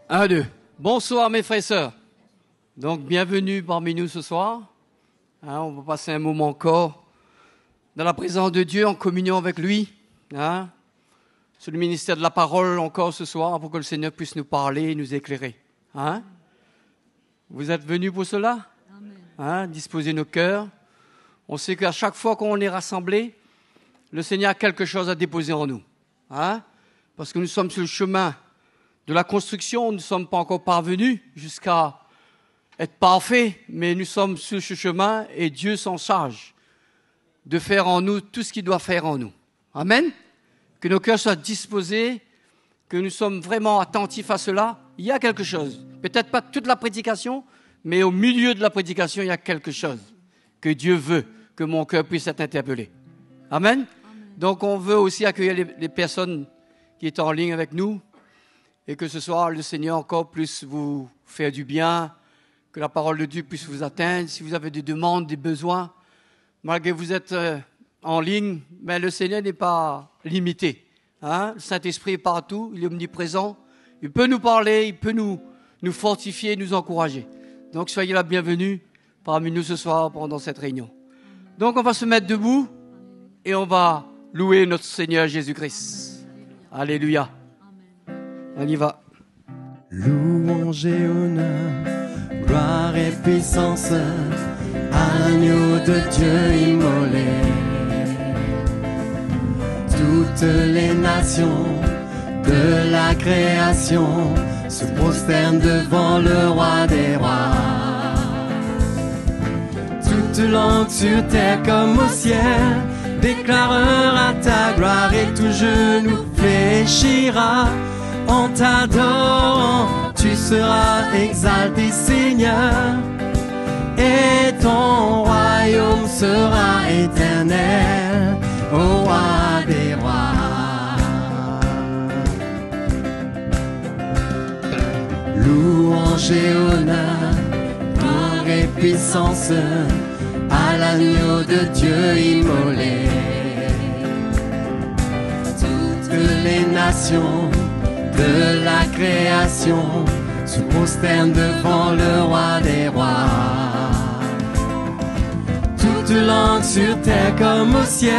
Un, deux. Bonsoir mes frères et sœurs. Donc bienvenue parmi nous ce soir. On va passer un moment encore dans la présence de Dieu, en communion avec lui. Sur le ministère de la parole encore ce soir, pour que le Seigneur puisse nous parler et nous éclairer. Vous êtes venus pour cela? Disposer nos cœurs. On sait qu'à chaque fois qu'on est rassemblés, le Seigneur a quelque chose à déposer en nous. Parce que nous sommes sur le chemin de la construction, nous ne sommes pas encore parvenus jusqu'à être parfaits, mais nous sommes sur ce chemin et Dieu s'en charge de faire en nous tout ce qu'il doit faire en nous. Amen. Que nos cœurs soient disposés, que nous sommes vraiment attentifs à cela. Il y a quelque chose, peut-être pas toute la prédication, mais au milieu de la prédication, il y a quelque chose que Dieu veut que mon cœur puisse être interpellé. Amen. Donc on veut aussi accueillir les personnes qui sont en ligne avec nous et que ce soir le Seigneur encore puisse vous faire du bien, que la parole de Dieu puisse vous atteindre. Si vous avez des demandes, des besoins, malgré que vous êtes en ligne, mais le Seigneur n'est pas limité. Le Saint-Esprit est partout, il est omniprésent. Il peut nous parler, il peut nous fortifier, nous encourager. Donc soyez la bienvenue parmi nous ce soir pendant cette réunion. Donc on va se mettre debout et on va louer notre Seigneur Jésus-Christ. Alléluia. On y va. Louange et honneur, gloire et puissance à l'agneau de Dieu immolé. Toutes les nations de la création se prosternent devant le roi des rois. Toute langue sur terre comme au ciel déclarera ta gloire et tout genou fléchira. En t'adorant, tu seras exalté, Seigneur, et ton royaume sera éternel, ô roi des rois. Louange et honneur, gloire et puissance à l'agneau de Dieu immolé. Toutes les nations de la création se prosternent devant le roi des rois. Toute langue sur terre comme au ciel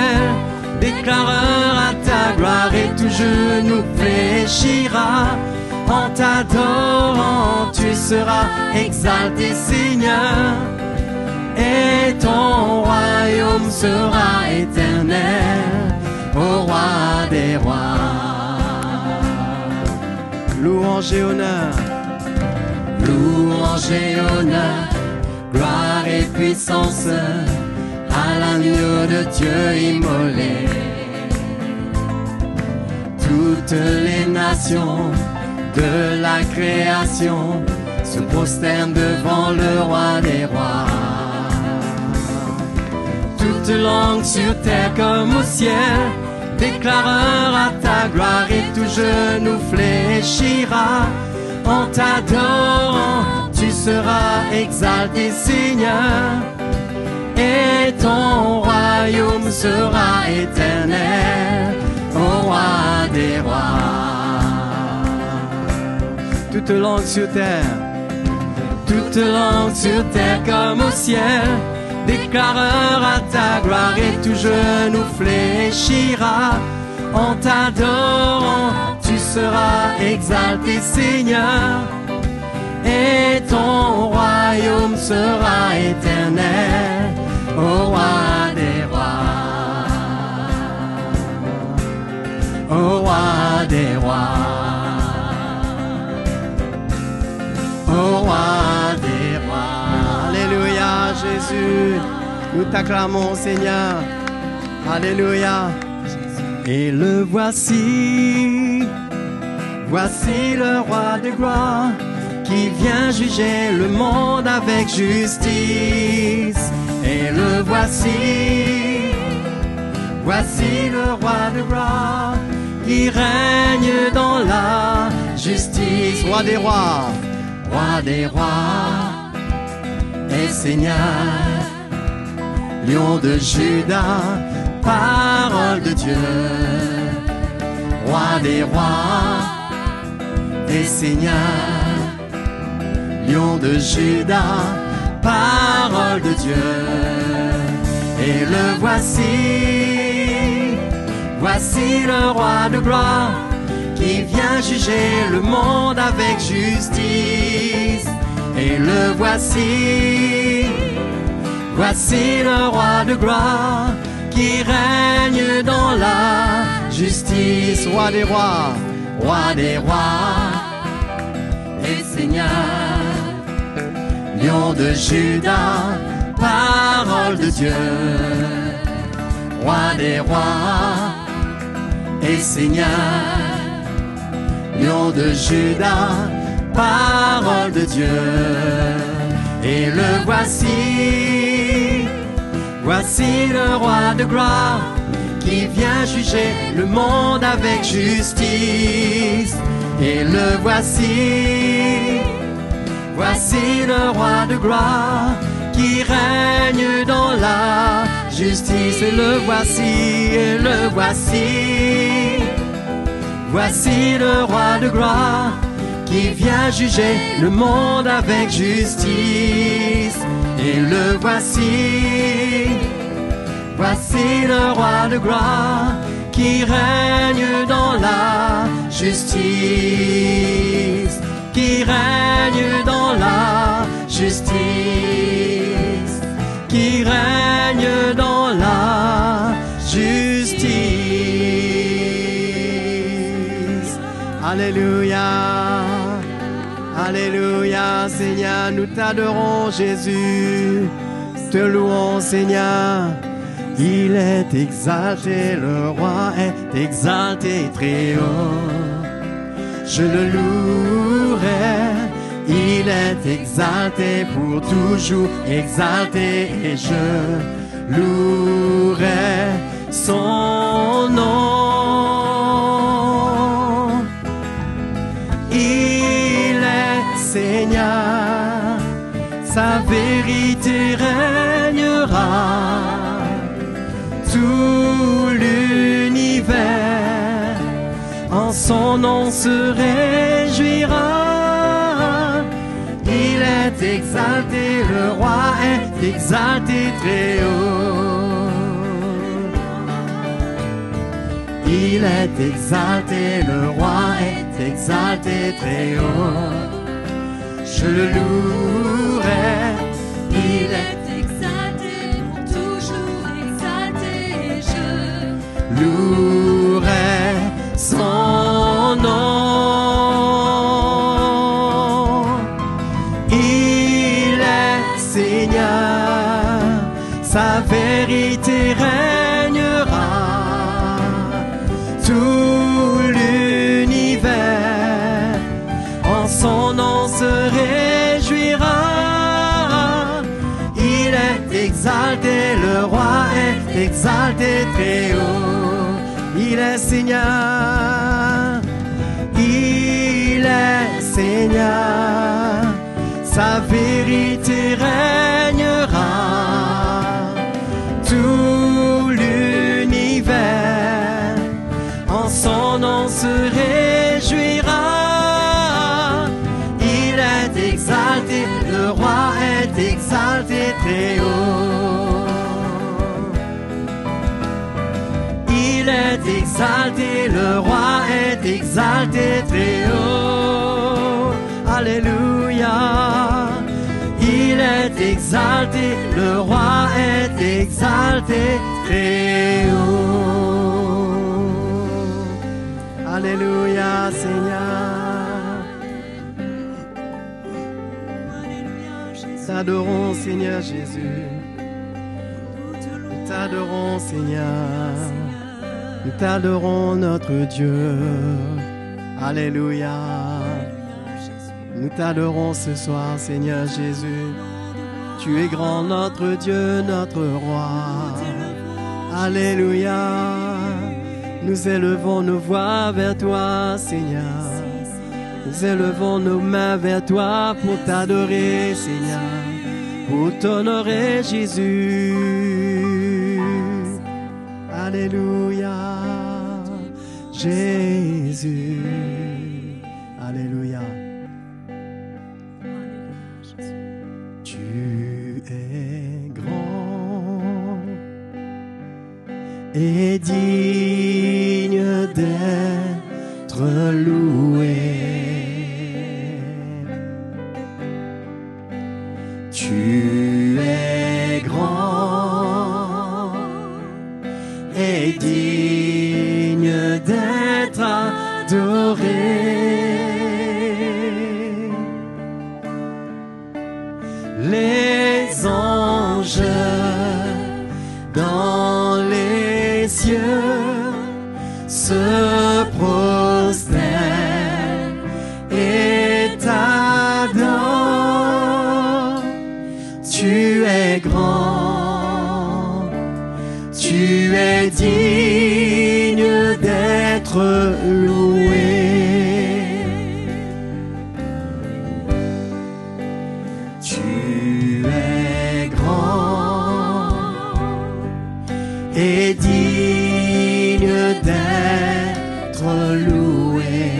déclarera ta gloire et tout genou fléchira. En t'adorant, tu seras exalté, Seigneur, et ton royaume sera éternel, ô roi des rois. Louange et honneur, louange et honneur, gloire et puissance à l'agneau de Dieu immolé. Toutes les nations de la création se prosternent devant le roi des rois. Toute langue sur terre comme au ciel déclarera ta gloire et tout genou fléchira. En t'adorant, tu seras exalté, Seigneur, et ton royaume sera éternel, ô roi des rois. Toute langue sur terre comme au ciel déclarera ta gloire et tout genou fléchira. En t'adorant, tu seras exalté, Seigneur, et ton royaume sera éternel, ô roi des rois, ô roi des rois, ô roi des rois. Alléluia, Jésus, nous t'acclamons, Seigneur. Alléluia. Et le voici, voici le roi de gloire qui vient juger le monde avec justice. Et le voici, voici le roi de gloire qui règne dans la justice. Roi des rois et Seigneur, Lion de Juda, parole de Dieu, roi des rois, et Seigneur, Lion de Juda, parole de Dieu. Et le voici, voici le roi de gloire, qui vient juger le monde avec justice. Et le voici, voici le roi de gloire, qui règne dans la justice. Roi des rois, et Seigneur, Lion de Juda, parole de Dieu. Roi des rois et Seigneur, Lion de Juda, parole de Dieu. Et le voici, voici le roi de gloire, qui vient juger le monde avec justice. Et le voici, voici le roi de gloire, qui règne dans la justice. Et le voici, voici le roi de gloire, qui vient juger le monde avec justice. Et le voici, voici le roi de gloire, qui règne dans la justice, qui règne dans la justice, qui règne dans la justice. Alléluia, alléluia, Seigneur, nous t'adorons, Jésus, te louons, Seigneur. Il est exalté, le roi est exalté très haut. Je le louerai, il est exalté pour toujours, exalté, et je louerai son nom. Il est Seigneur, sa vérité régnera. Tout l'univers en son nom se réjouira. Il est exalté, le roi est exalté très haut. Il est exalté, le roi est exalté très haut. Je le louerai, il est louerai son nom. Il est Seigneur, sa vérité régnera. Tout l'univers en son nom se réjouira. Il est exalté, le roi est exalté très haut. Il est Seigneur, il est Seigneur, sa vérité régnera. Tout l'univers en son nom se réjouira. Il est exalté, le roi est exalté très haut. Il est exalté, le roi est exalté très haut. Alléluia. Il est exalté, le roi est exalté très haut. Alléluia, Seigneur. T'adorons, Seigneur Jésus. Nous t'adorons, Seigneur. Nous t'adorons, notre Dieu. Alléluia. Nous t'adorons ce soir, Seigneur Jésus. Tu es grand, notre Dieu, notre roi. Alléluia. Nous élevons nos voix vers toi, Seigneur. Nous élevons nos mains vers toi pour t'adorer, Seigneur. Pour t'honorer, Jésus. Alléluia. Jésus. Alléluia. Tu es grand et digne d'être loué. Tu es grand et digne d'être adoré. Les anges dans les cieux se prosternent et t'adorent. Tu es grand, tu es digne d'être loué. Tu es grand et digne d'être loué.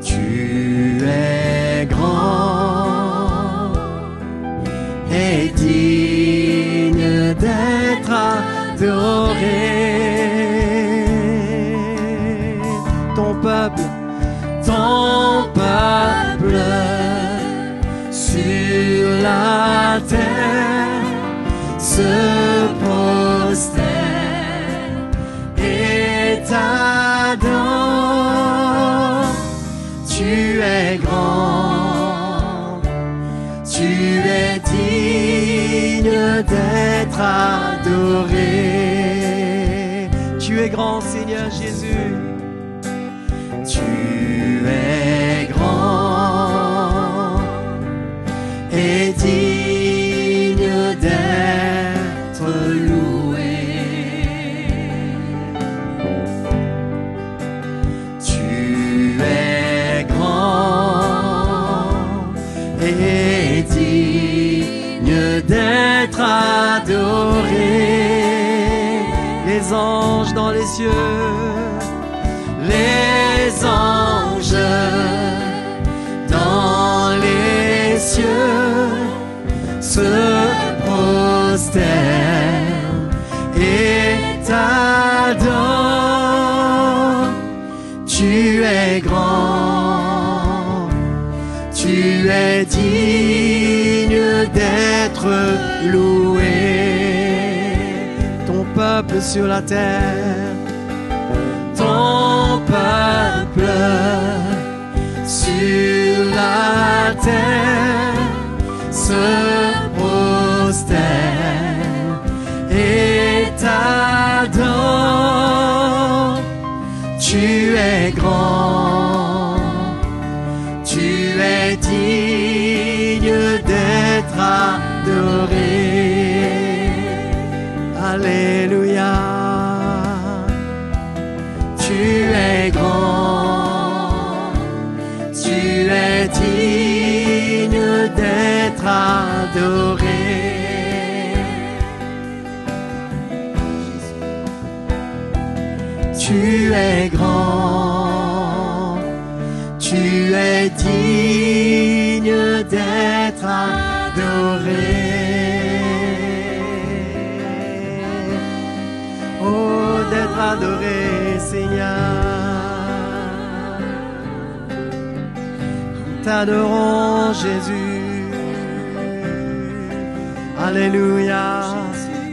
Tu es grand et digne d'être adoré. Ton peuple sur la terre se prosterne et t'adore. Tu es grand, tu es digne d'être adoré. Tu es grand, Seigneur Jésus. Tu es grand et digne d'être loué. Tu es grand et digne d'être adoré. Les anges dans les cieux, les anges dans les cieux se prosternent et t'adorent. Tu es grand, tu es digne d'être loué. Ton peuple sur la terre, ton peuple sur la terre se prosterne et t'adore. Tu es grand, tu es digne d'être adoré. Alléluia. Tu es grand, tu es digne d'être adoré. Tu es grand, tu es digne d'être adoré. Oh, d'être adoré, Seigneur. T'adorons, Jésus. Alléluia.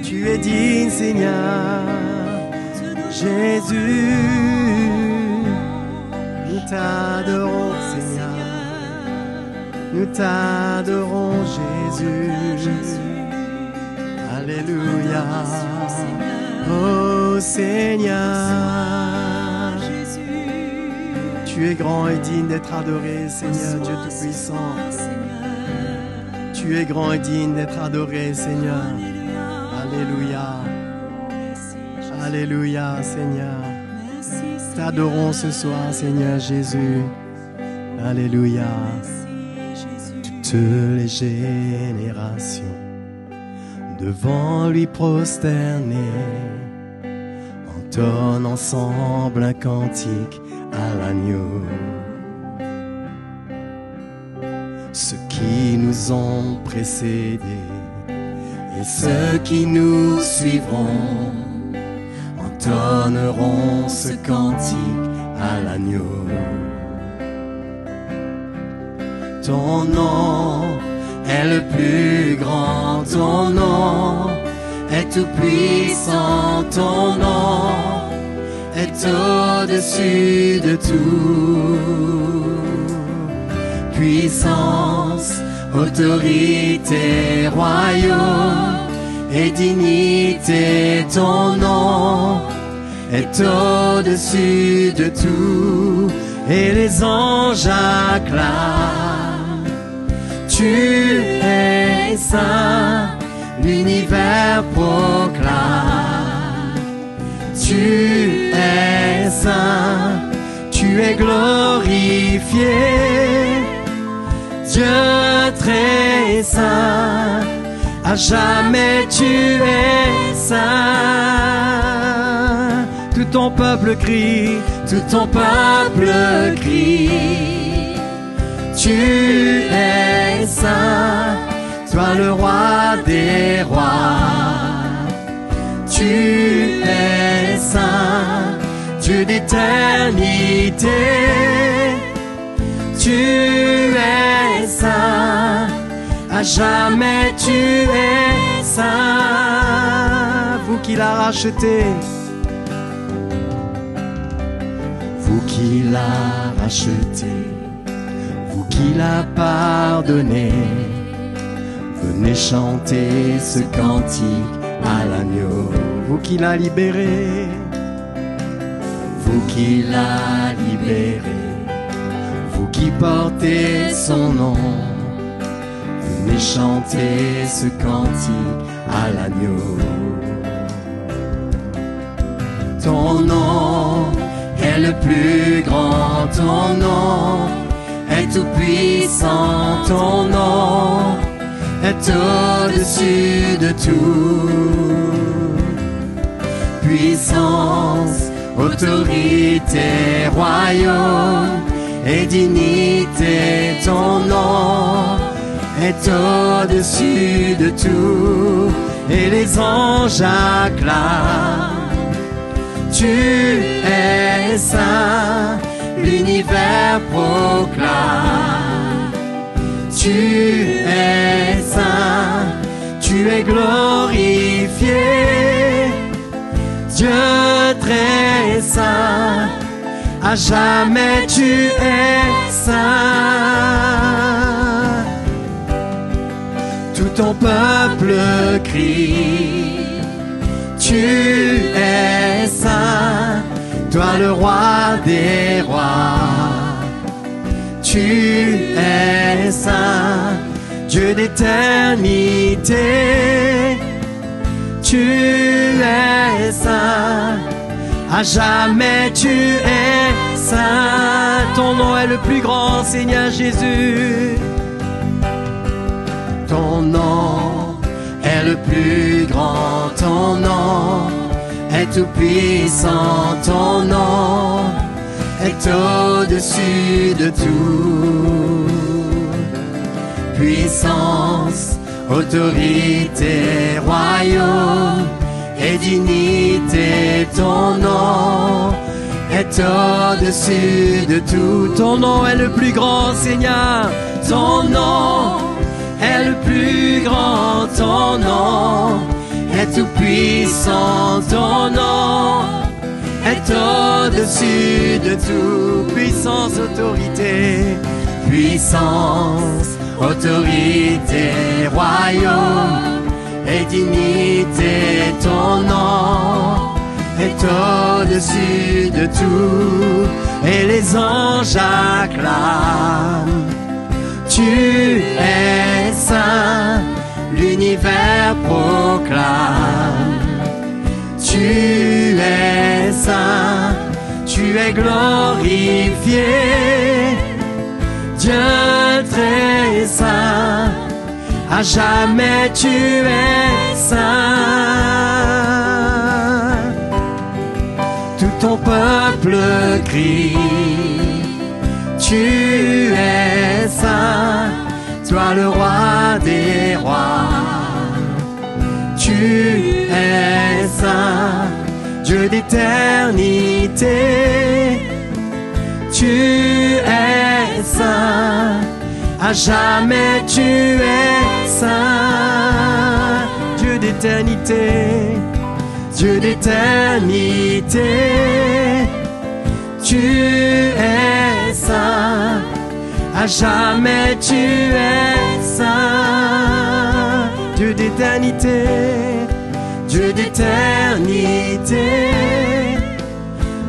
Tu es digne, Seigneur. Jésus, nous t'adorons, Seigneur. Nous t'adorons, Jésus. Alléluia. Oh Seigneur, tu es grand et digne d'être adoré, Seigneur Dieu Tout-Puissant. Tu es grand et digne d'être adoré, Seigneur. Alléluia. Alléluia, Seigneur. T'adorons ce soir, Seigneur Jésus. Alléluia. Toutes les générations devant lui prosterner, en entonne ensemble un cantique à l'agneau. Ceux qui nous ont précédés et ceux qui nous suivront entonneront ce cantique à l'agneau. Ton nom est le plus grand, ton nom est tout puissant, ton nom est au-dessus de tout. Puissance, autorité, royaume et dignité, ton nom est au-dessus de tout. Et les anges acclament, tu es saint, l'univers proclame, tu es saint, tu es glorifié, Dieu très saint, à jamais tu es saint. Tout ton peuple crie, tout ton peuple crie, tu es saint, toi le roi des rois, tu es saint, Dieu d'éternité, tu es saint, à jamais tu es saint. Vous qui l'a racheté, vous qui l'a racheté, vous qui l'a pardonné, venez chanter ce cantique à l'agneau. Vous qui l'a libéré, vous qui l'a libéré, vous qui portez son nom, venez chanter ce cantique à l'agneau. Ton nom est le plus grand, ton nom est tout puissant, ton nom est au-dessus de tout. Puissance, autorité, royaume et dignité, ton nom est au-dessus de tout. Et les anges acclament, tu es saint, l'univers proclame, tu es saint, tu es glorifié, Dieu très saint, à jamais tu es saint. Tout ton peuple crie, tu es saint, toi le roi des rois, tu es saint, Dieu d'éternité, tu es saint, à jamais tu es saint. Ton nom est le plus grand, Seigneur Jésus. Ton nom est le plus grand, ton nom est tout puissant, ton nom est au-dessus de tout. Puissance, autorité, royaume et dignité, ton nom est au-dessus de tout. Ton nom est le plus grand, Seigneur, ton nom est le plus grand, ton nom est tout puissant, ton nom est au-dessus de tout. Puissance, autorité, puissance, autorité, royaume et dignité, ton nom est au-dessus de tout. Et les anges acclament, tu es saint, l'univers proclame, tu es saint, tu es glorifié, Dieu très saint, à jamais tu es saint. peuple crie. Tu es saint, toi le roi des rois. Tu es saint, Dieu d'éternité. Tu es saint, à jamais tu es saint. Dieu d'éternité, Dieu d'éternité. Tu es saint, à jamais tu es saint. Dieu d'éternité, Dieu d'éternité.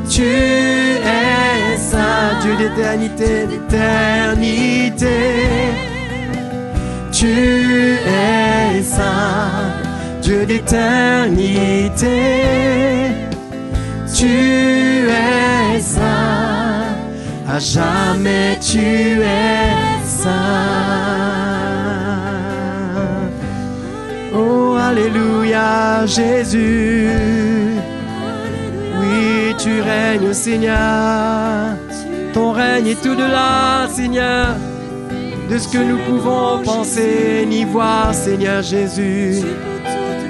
Tu es saint, Dieu d'éternité, d'éternité. Tu es saint, Dieu d'éternité. Tu es saint, à jamais tu es saint. Oh, alléluia, Jésus. Oui, tu règnes, Seigneur. Ton règne est au-delà, Seigneur, de ce que nous pouvons penser ni voir, Seigneur Jésus.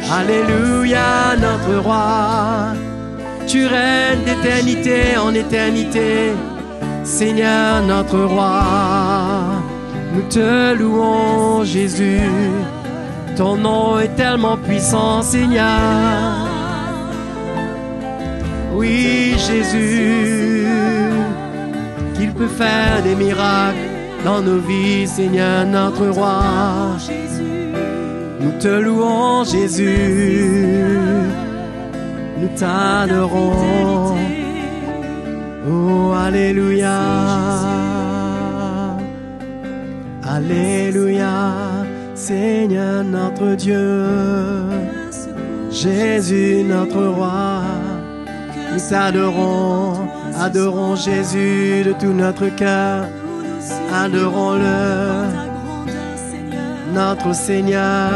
Alléluia, notre roi. Tu règnes d'éternité en éternité, Seigneur notre roi. Nous te louons, Jésus. Ton nom est tellement puissant, Seigneur. Oui, Jésus, qu'il peut faire des miracles dans nos vies, Seigneur notre roi. Nous te louons, Jésus. Nous t'adorons. Oh, alléluia. Alléluia, Seigneur notre Dieu. Jésus notre roi. Nous t'adorons. Adorons Jésus de tout notre cœur. Adorons-le, notre Seigneur.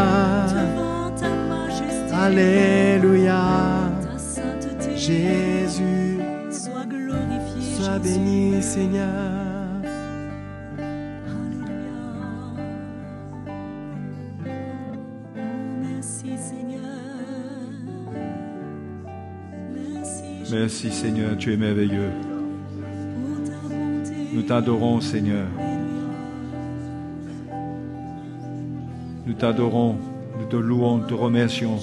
Alléluia. Jésus, sois glorifié, sois béni, Seigneur. Merci, Seigneur. Merci, Seigneur, tu es merveilleux. Nous t'adorons, Seigneur. Nous t'adorons, nous te louons, nous te remercions.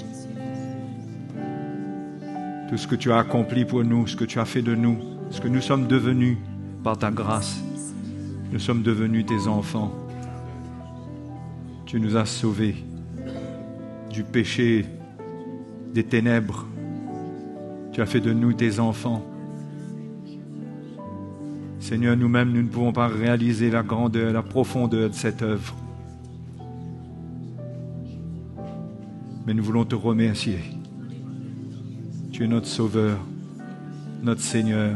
Tout ce que tu as accompli pour nous, ce que tu as fait de nous, ce que nous sommes devenus par ta grâce. Nous sommes devenus tes enfants. Tu nous as sauvés du péché, des ténèbres. Tu as fait de nous tes enfants. Seigneur, nous-mêmes, nous ne pouvons pas réaliser la grandeur, la profondeur de cette œuvre. Mais nous voulons te remercier. Tu es notre Sauveur, notre Seigneur.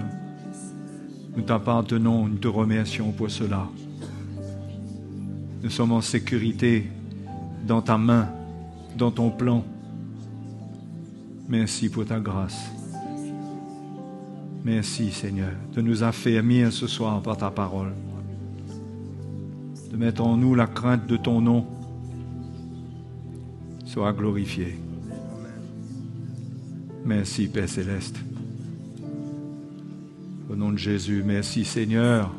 Nous t'appartenons, nous te remercions pour cela. Nous sommes en sécurité dans ta main, dans ton plan. Merci pour ta grâce. Merci, Seigneur, de nous affermir ce soir par ta parole, de mettre en nous la crainte de ton nom. Sois glorifié. Merci, Père Céleste. Au nom de Jésus, merci, Seigneur.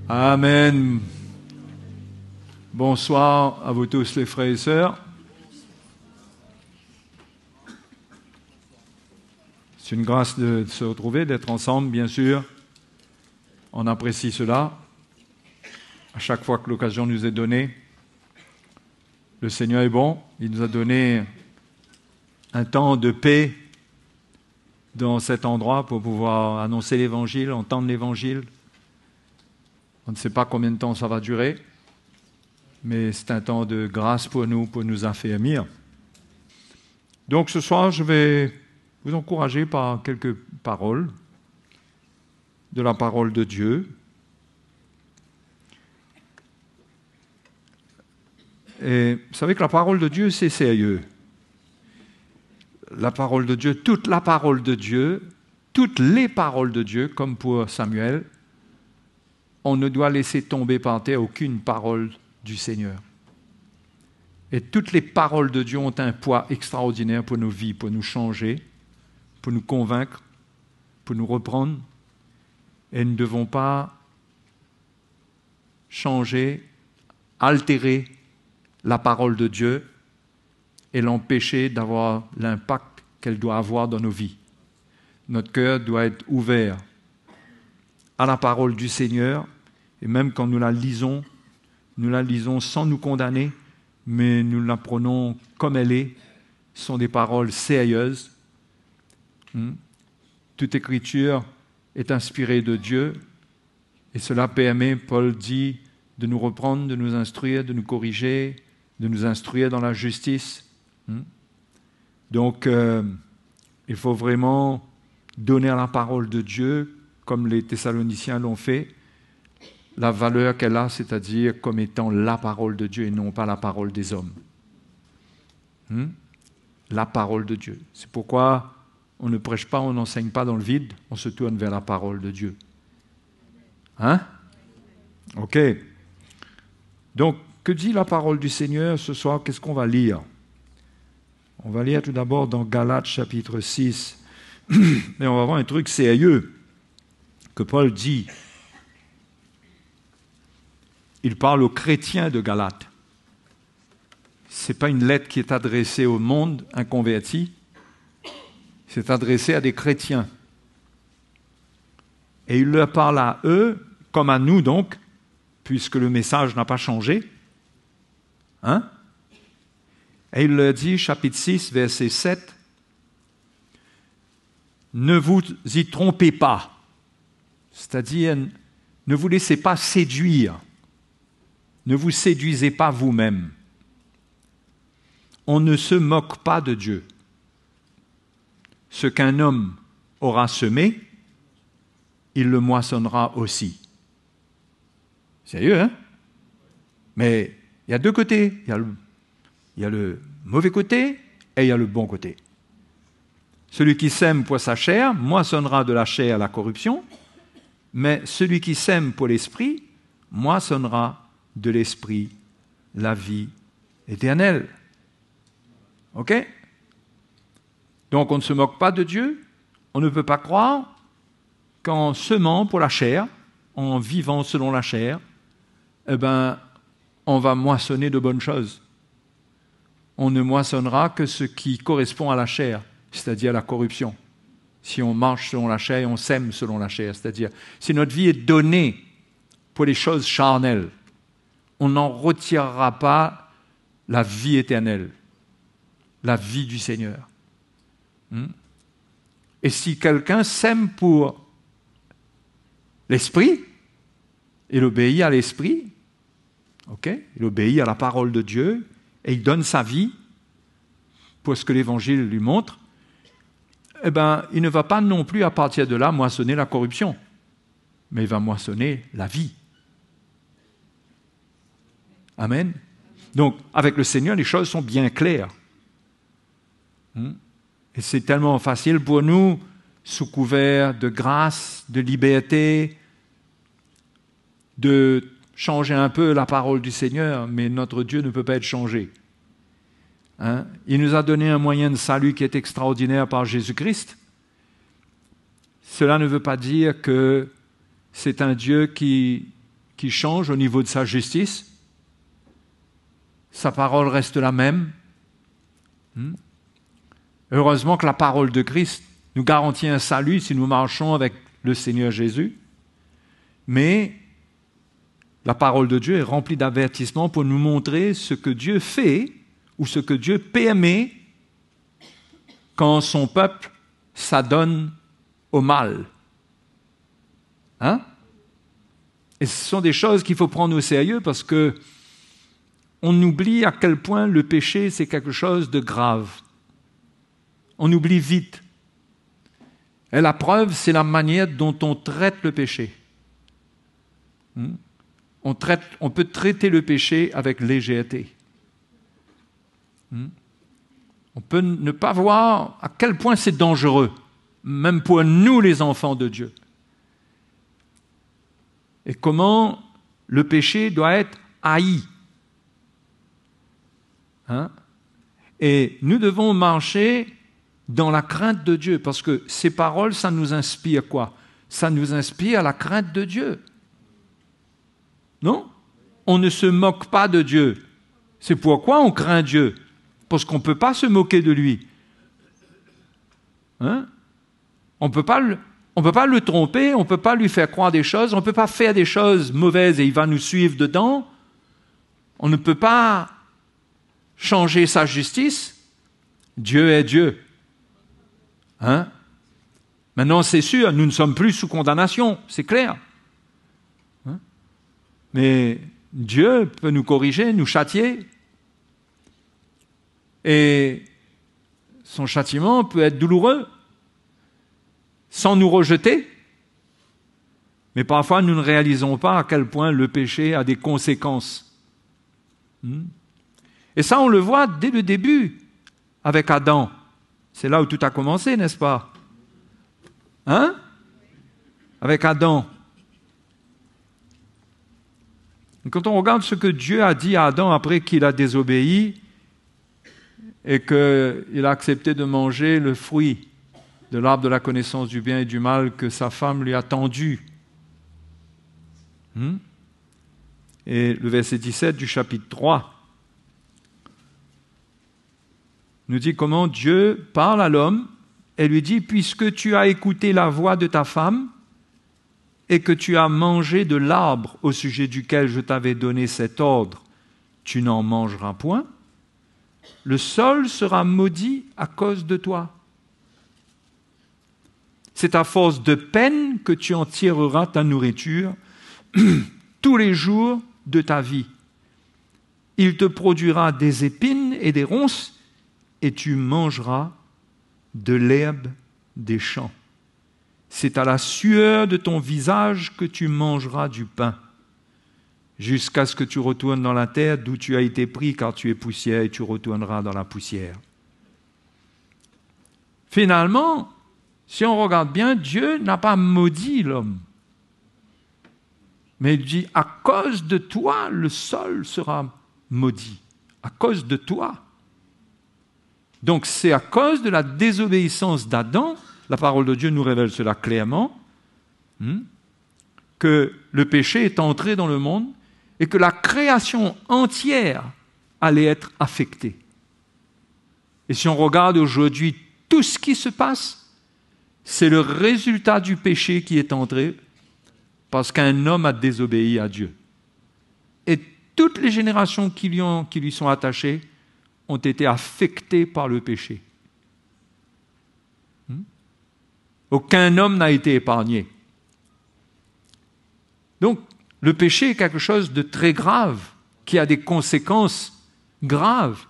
Amen. Bonsoir à vous tous, les frères et sœurs. C'est une grâce de se retrouver, d'être ensemble, bien sûr. On apprécie cela. À chaque fois que l'occasion nous est donnée, le Seigneur est bon. Il nous a donné un temps de paix dans cet endroit pour pouvoir annoncer l'Évangile, entendre l'Évangile. On ne sait pas combien de temps ça va durer, mais c'est un temps de grâce pour nous affermir. Donc ce soir, je vais vous encourager par quelques paroles de la parole de Dieu. Et vous savez que la parole de Dieu, c'est sérieux. La parole de Dieu, toute la parole de Dieu toutes les paroles de Dieu, comme pour Samuel, on ne doit laisser tomber par terre aucune parole du Seigneur. Et toutes les paroles de Dieu ont un poids extraordinaire pour nos vies, pour nous changer, pour nous convaincre, pour nous reprendre. Et nous ne devons pas changer, altérer la parole de Dieu et l'empêcher d'avoir l'impact qu'elle doit avoir dans nos vies. Notre cœur doit être ouvert à la parole du Seigneur, et même quand nous la lisons sans nous condamner, mais nous la prenons comme elle est. Ce sont des paroles sérieuses. Toute écriture est inspirée de Dieu, et cela permet, Paul dit, de nous reprendre, de nous instruire, de nous corriger, de nous instruire dans la justice. Donc, il faut vraiment donner à la parole de Dieu, comme les Thessaloniciens l'ont fait, la valeur qu'elle a, c'est-à-dire comme étant la parole de Dieu et non pas la parole des hommes. La parole de Dieu. C'est pourquoi on ne prêche pas, on n'enseigne pas dans le vide, on se tourne vers la parole de Dieu. Ok. Donc, que dit la parole du Seigneur ce soir? Qu'est-ce qu'on va lire? On va lire tout d'abord dans Galates chapitre 6. Mais on va voir un truc sérieux que Paul dit. Il parle aux chrétiens de Galates. Ce n'est pas une lettre qui est adressée au monde inconverti, c'est adressé à des chrétiens. Et il leur parle à eux, comme à nous donc, puisque le message n'a pas changé. Et il leur dit, chapitre 6, verset 7, « Ne vous y trompez pas », c'est-à-dire, ne vous laissez pas séduire. Ne vous séduisez pas vous-même. On ne se moque pas de Dieu. Ce qu'un homme aura semé, il le moissonnera aussi. Sérieux, hein? Mais il y a deux côtés. Il y a le mauvais côté et il y a le bon côté. Celui qui sème pour sa chair moissonnera de la chair la corruption, mais celui qui sème pour l'esprit moissonnera de l'esprit la vie éternelle. Ok? Donc on ne se moque pas de Dieu, on ne peut pas croire qu'en semant pour la chair, en vivant selon la chair, on va moissonner de bonnes choses. On ne moissonnera que ce qui correspond à la chair, c'est-à-dire la corruption. Si on marche selon la chair, on sème selon la chair, c'est-à-dire si notre vie est donnée pour les choses charnelles, on n'en retirera pas la vie éternelle, la vie du Seigneur. Et si quelqu'un sème pour l'Esprit, il obéit à l'Esprit, il obéit à la parole de Dieu, et il donne sa vie pour ce que l'Évangile lui montre, il ne va pas non plus à partir de là moissonner la corruption, mais il va moissonner la vie. Amen. Donc, avec le Seigneur, les choses sont bien claires. Et c'est tellement facile pour nous, sous couvert de grâce, de liberté, de changer un peu la parole du Seigneur, mais notre Dieu ne peut pas être changé. Il nous a donné un moyen de salut qui est extraordinaire par Jésus-Christ. Cela ne veut pas dire que c'est un Dieu qui change au niveau de sa justice. Sa parole reste la même. Heureusement que la parole de Christ nous garantit un salut si nous marchons avec le Seigneur Jésus. Mais la parole de Dieu est remplie d'avertissements pour nous montrer ce que Dieu fait ou ce que Dieu permet quand son peuple s'adonne au mal. Et ce sont des choses qu'il faut prendre au sérieux parce que on oublie à quel point le péché, c'est quelque chose de grave. On oublie vite. Et la preuve, c'est la manière dont on traite le péché. On peut traiter le péché avec légèreté. On peut ne pas voir à quel point c'est dangereux. même pour nous les enfants de Dieu. Et comment le péché doit être haï. Et nous devons marcher dans la crainte de Dieu, parce que ces paroles, ça nous inspire quoi? Ça nous inspire la crainte de Dieu. Non? On ne se moque pas de Dieu. C'est pourquoi on craint Dieu, parce qu'on ne peut pas se moquer de lui. On ne peut pas le tromper, on ne peut pas lui faire croire des choses, on ne peut pas faire des choses mauvaises et il va nous suivre dedans. On ne peut pas changer sa justice. Dieu est Dieu. Maintenant, c'est sûr, nous ne sommes plus sous condamnation, c'est clair. Mais Dieu peut nous corriger, nous châtier. Et son châtiment peut être douloureux, sans nous rejeter. Mais parfois, nous ne réalisons pas à quel point le péché a des conséquences. Et ça, on le voit dès le début avec Adam. C'est là où tout a commencé, n'est-ce pas? Avec Adam. Quand on regarde ce que Dieu a dit à Adam après qu'il a désobéi et qu'il a accepté de manger le fruit de l'arbre de la connaissance du bien et du mal que sa femme lui a tendu. Et le verset 17 du chapitre 3 nous dit comment Dieu parle à l'homme et lui dit « Puisque tu as écouté la voix de ta femme et que tu as mangé de l'arbre au sujet duquel je t'avais donné cet ordre, tu n'en mangeras point, le sol sera maudit à cause de toi. C'est à force de peine que tu en tireras ta nourriture tous les jours de ta vie. Il te produira des épines et des ronces, et tu mangeras de l'herbe des champs. C'est à la sueur de ton visage que tu mangeras du pain, jusqu'à ce que tu retournes dans la terre d'où tu as été pris, car tu es poussière, et tu retourneras dans la poussière. » Finalement, si on regarde bien, Dieu n'a pas maudit l'homme. Mais il dit, à cause de toi, le sol sera maudit. À cause de toi. Donc c'est à cause de la désobéissance d'Adam, la parole de Dieu nous révèle cela clairement, que le péché est entré dans le monde et que la création entière allait être affectée. Et si on regarde aujourd'hui tout ce qui se passe, c'est le résultat du péché qui est entré parce qu'un homme a désobéi à Dieu. Et toutes les générations qui lui sont attachées ont été affectées par le péché. Aucun homme n'a été épargné. Donc, le péché est quelque chose de très grave, qui a des conséquences graves.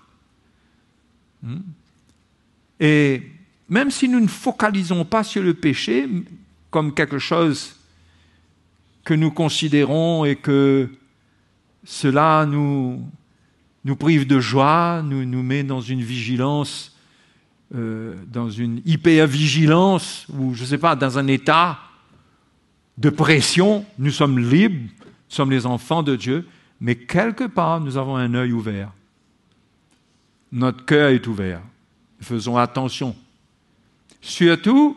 Et même si nous ne focalisons pas sur le péché comme quelque chose que nous considérons et que cela nous prive de joie, nous met dans une vigilance, dans une hyper-vigilance, ou je ne sais pas, dans un état de pression, nous sommes libres, nous sommes les enfants de Dieu, mais quelque part, nous avons un œil ouvert. Notre cœur est ouvert. Faisons attention. Surtout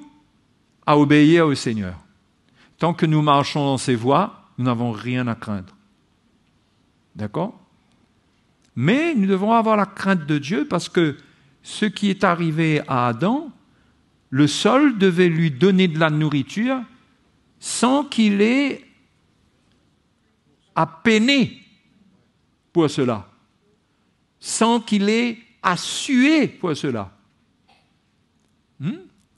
à obéir au Seigneur. Tant que nous marchons dans ses voies, nous n'avons rien à craindre. D'accord? Mais nous devons avoir la crainte de Dieu parce que ce qui est arrivé à Adam, le sol devait lui donner de la nourriture sans qu'il ait à peiner pour cela, sans qu'il ait à suer pour cela.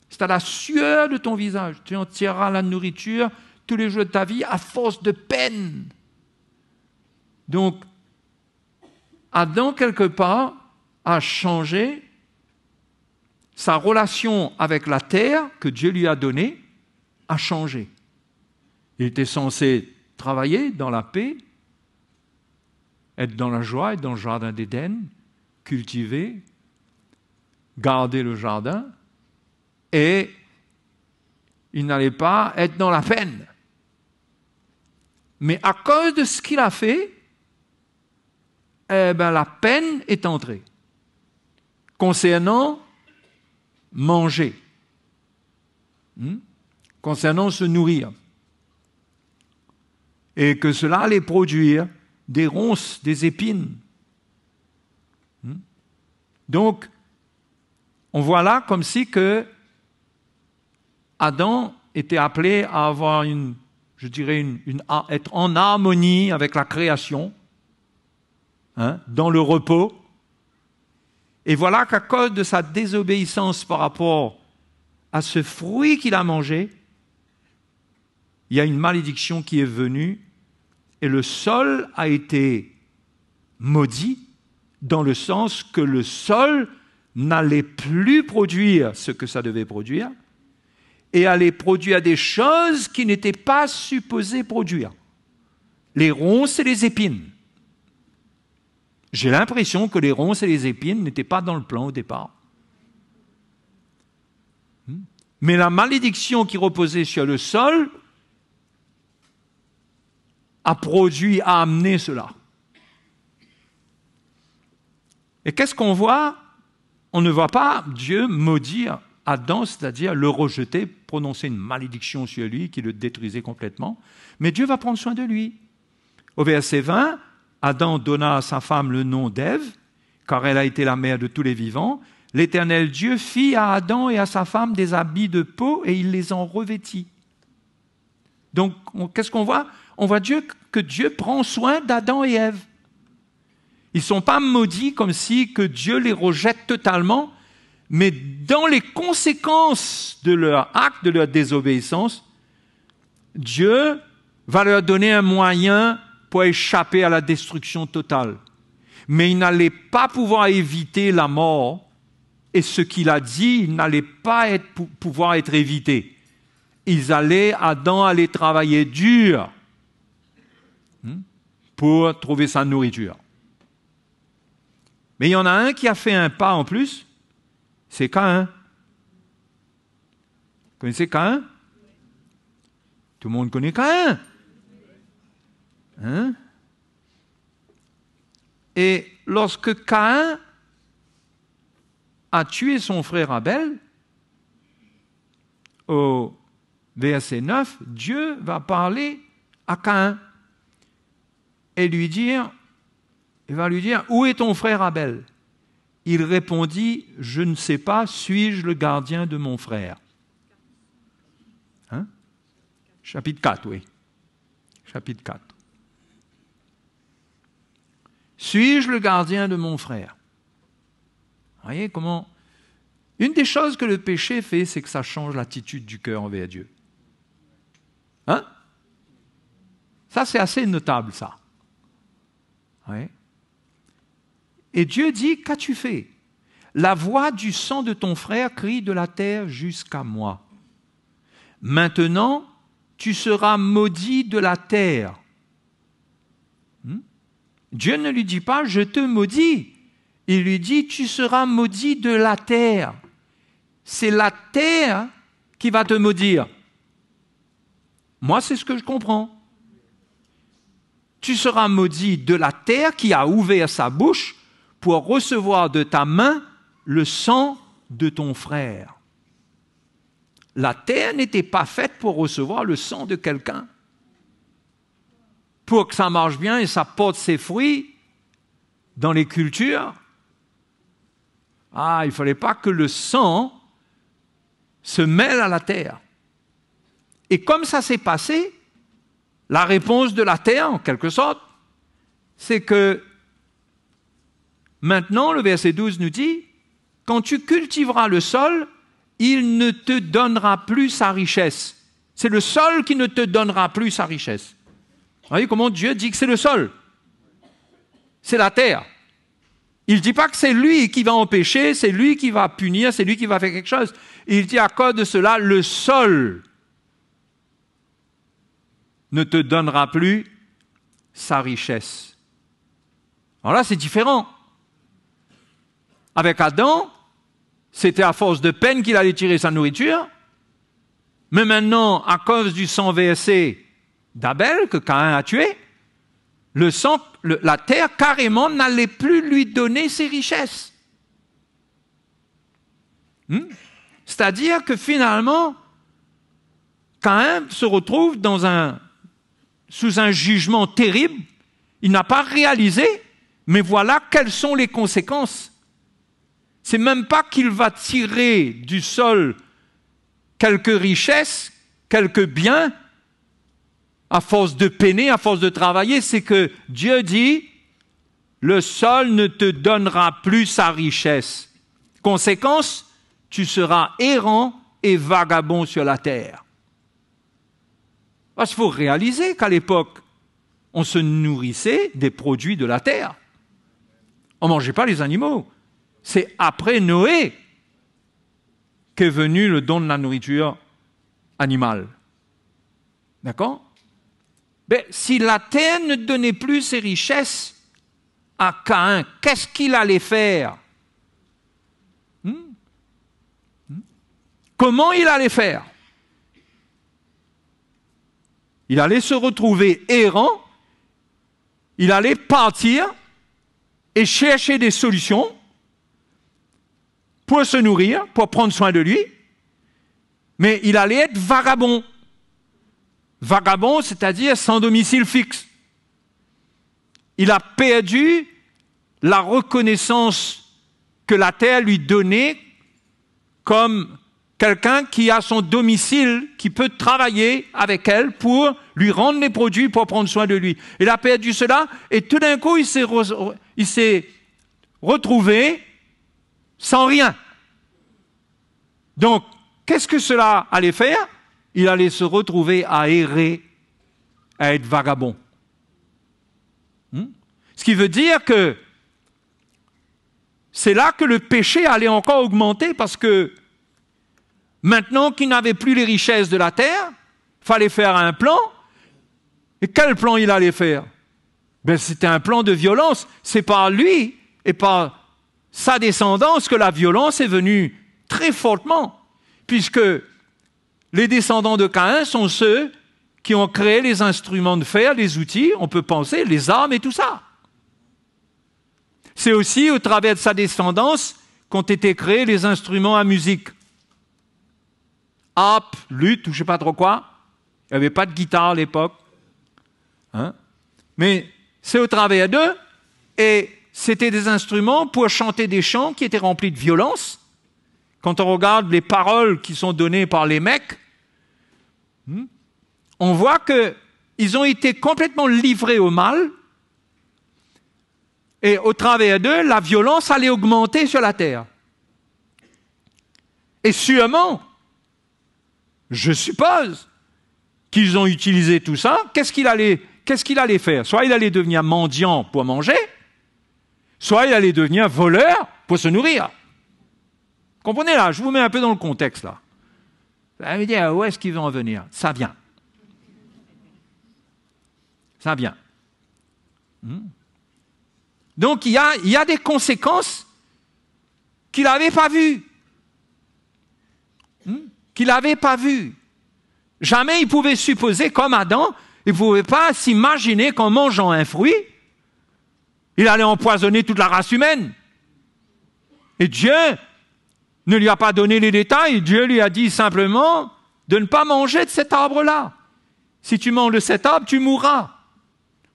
C'est à la sueur de ton visage. Tu en tireras la nourriture tous les jours de ta vie à force de peine. Donc, Adam, quelque part, a changé sa relation avec la terre que Dieu lui a donnée, a changé. Il était censé travailler dans la paix, être dans la joie, être dans le jardin d'Éden, cultiver, garder le jardin, et il n'allait pas être dans la peine. Mais à cause de ce qu'il a fait, la peine est entrée. Concernant manger, concernant se nourrir. Et que cela allait produire des ronces, des épines. Donc, on voit là comme si que Adam était appelé à avoir être en harmonie avec la création, dans le repos. Et voilà qu'à cause de sa désobéissance par rapport à ce fruit qu'il a mangé, il y a une malédiction qui est venue et le sol a été maudit dans le sens que le sol n'allait plus produire ce que ça devait produire et allait produire des choses qui n'étaient pas supposées produire. Les ronces et les épines. J'ai l'impression que les ronces et les épines n'étaient pas dans le plan au départ. Mais la malédiction qui reposait sur le sol a amené cela. Et qu'est-ce qu'on voit? On ne voit pas Dieu maudire Adam, c'est-à-dire le rejeter, prononcer une malédiction sur lui qui le détruisait complètement, mais Dieu va prendre soin de lui. Au verset 20, Adam donna à sa femme le nom d'Ève, car elle a été la mère de tous les vivants. L'Éternel Dieu fit à Adam et à sa femme des habits de peau et il les en revêtit. Donc, qu'est-ce qu'on voit? On voit que Dieu prend soin d'Adam et Ève. Ils ne sont pas maudits comme si que Dieu les rejette totalement, mais dans les conséquences de leur acte, de leur désobéissance, Dieu va leur donner un moyen pour échapper à la destruction totale. Mais ils n'allaient pas pouvoir éviter la mort, et ce qu'il a dit, il n'allait pas pouvoir être évité. Adam allait travailler dur pour trouver sa nourriture. Mais il y en a un qui a fait un pas en plus, c'est Caïn. Vous connaissez Caïn? Tout le monde connaît Caïn. Et lorsque Caïn a tué son frère Abel, au verset 9, Dieu va parler à Caïn et il va lui dire, où est ton frère Abel? Il répondit, je ne sais pas, suis-je le gardien de mon frère? Chapitre 4, oui. Chapitre 4. Suis-je le gardien de mon frère? Vous voyez comment? Une des choses que le péché fait, c'est que ça change l'attitude du cœur envers Dieu. Ça, c'est assez notable, ça. Oui. Et Dieu dit, qu'as-tu fait? La voix du sang de ton frère crie de la terre jusqu'à moi. Maintenant, tu seras maudit de la terre. Dieu ne lui dit pas, je te maudis. Il lui dit, tu seras maudit de la terre. C'est la terre qui va te maudire. Moi, c'est ce que je comprends. Tu seras maudit de la terre qui a ouvert sa bouche pour recevoir de ta main le sang de ton frère. La terre n'était pas faite pour recevoir le sang de quelqu'un. Pour que ça marche bien et ça porte ses fruits dans les cultures, il ne fallait pas que le sang se mêle à la terre. Et comme ça s'est passé, la réponse de la terre, en quelque sorte, c'est que maintenant, le verset 12 nous dit, quand tu cultiveras le sol, il ne te donnera plus sa richesse. C'est le sol qui ne te donnera plus sa richesse. Vous voyez comment Dieu dit que c'est le sol? C'est la terre. Il ne dit pas que c'est lui qui va empêcher, c'est lui qui va punir, c'est lui qui va faire quelque chose. Il dit à cause de cela, le sol ne te donnera plus sa richesse. Alors là, c'est différent. Avec Adam, c'était à force de peine qu'il allait tirer sa nourriture. Mais maintenant, à cause du sang versé d'Abel que Caïn a tué, la terre carrément n'allait plus lui donner ses richesses. C'est-à-dire que finalement, Caïn se retrouve sous un jugement terrible. Il n'a pas réalisé, mais voilà quelles sont les conséquences. C'est même pas qu'il va tirer du sol quelques richesses, quelques biens, à force de peiner, à force de travailler, c'est que Dieu dit, le sol ne te donnera plus sa richesse. Conséquence, tu seras errant et vagabond sur la terre. Parce qu'il faut réaliser qu'à l'époque, on se nourrissait des produits de la terre. On ne mangeait pas les animaux. C'est après Noé qu'est venu le don de la nourriture animale. D'accord ? Mais si la terre ne donnait plus ses richesses à Caïn, qu'est-ce qu'il allait faire ? Comment il allait faire ? Il allait se retrouver errant, il allait partir et chercher des solutions pour se nourrir, pour prendre soin de lui, mais il allait être vagabond. Vagabond, c'est-à-dire sans domicile fixe. Il a perdu la reconnaissance que la terre lui donnait comme quelqu'un qui a son domicile, qui peut travailler avec elle pour lui rendre les produits, pour prendre soin de lui. Il a perdu cela et tout d'un coup, il s'est retrouvé sans rien. Donc, qu'est-ce que cela allait faire ? Il allait se retrouver à errer, à être vagabond. Ce qui veut dire que c'est là que le péché allait encore augmenter parce que maintenant qu'il n'avait plus les richesses de la terre, il fallait faire un plan. Et quel plan il allait faire ? C'était un plan de violence. C'est par lui et par sa descendance que la violence est venue très fortement, puisque les descendants de Caïn sont ceux qui ont créé les instruments de fer, les outils, on peut penser, les armes et tout ça. C'est aussi au travers de sa descendance qu'ont été créés les instruments à musique. Harpe, luth, ou je ne sais pas trop quoi. Il n'y avait pas de guitare à l'époque. Mais c'est au travers d'eux, et c'était des instruments pour chanter des chants qui étaient remplis de violence. Quand on regarde les paroles qui sont données par les mecs, on voit qu'ils ont été complètement livrés au mal, et au travers d'eux, la violence allait augmenter sur la terre. Et sûrement, je suppose qu'ils ont utilisé tout ça. Qu'est-ce qu'il allait faire ? Soit il allait devenir mendiant pour manger, soit il allait devenir voleur pour se nourrir. Comprenez là, je vous mets un peu dans le contexte là. Vous allez me dire, où est-ce qu'il veut en venir ? Ça vient. Ça vient. Donc il y a des conséquences qu'il n'avait pas vues. Qu'il n'avait pas vues. Jamais il pouvait supposer, comme Adam, il ne pouvait pas s'imaginer qu'en mangeant un fruit, il allait empoisonner toute la race humaine. Et Dieu ne lui a pas donné les détails, Dieu lui a dit simplement de ne pas manger de cet arbre-là. Si tu manges de cet arbre, tu mourras.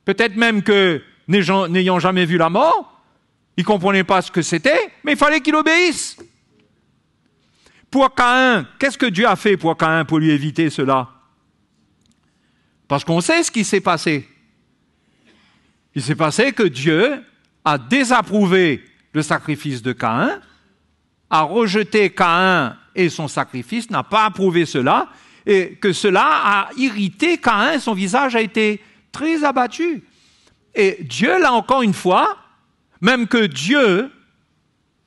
Peut-être même que, n'ayant jamais vu la mort, il ne comprenait pas ce que c'était, mais il fallait qu'il obéisse. Pour Caïn, qu'est-ce que Dieu a fait pour Caïn pour lui éviter cela ? Parce qu'on sait ce qui s'est passé. Il s'est passé que Dieu a désapprouvé le sacrifice de Caïn, a rejeté Caïn et son sacrifice, n'a pas approuvé cela, et que cela a irrité Caïn, son visage a été très abattu. Et Dieu, là encore une fois, même que Dieu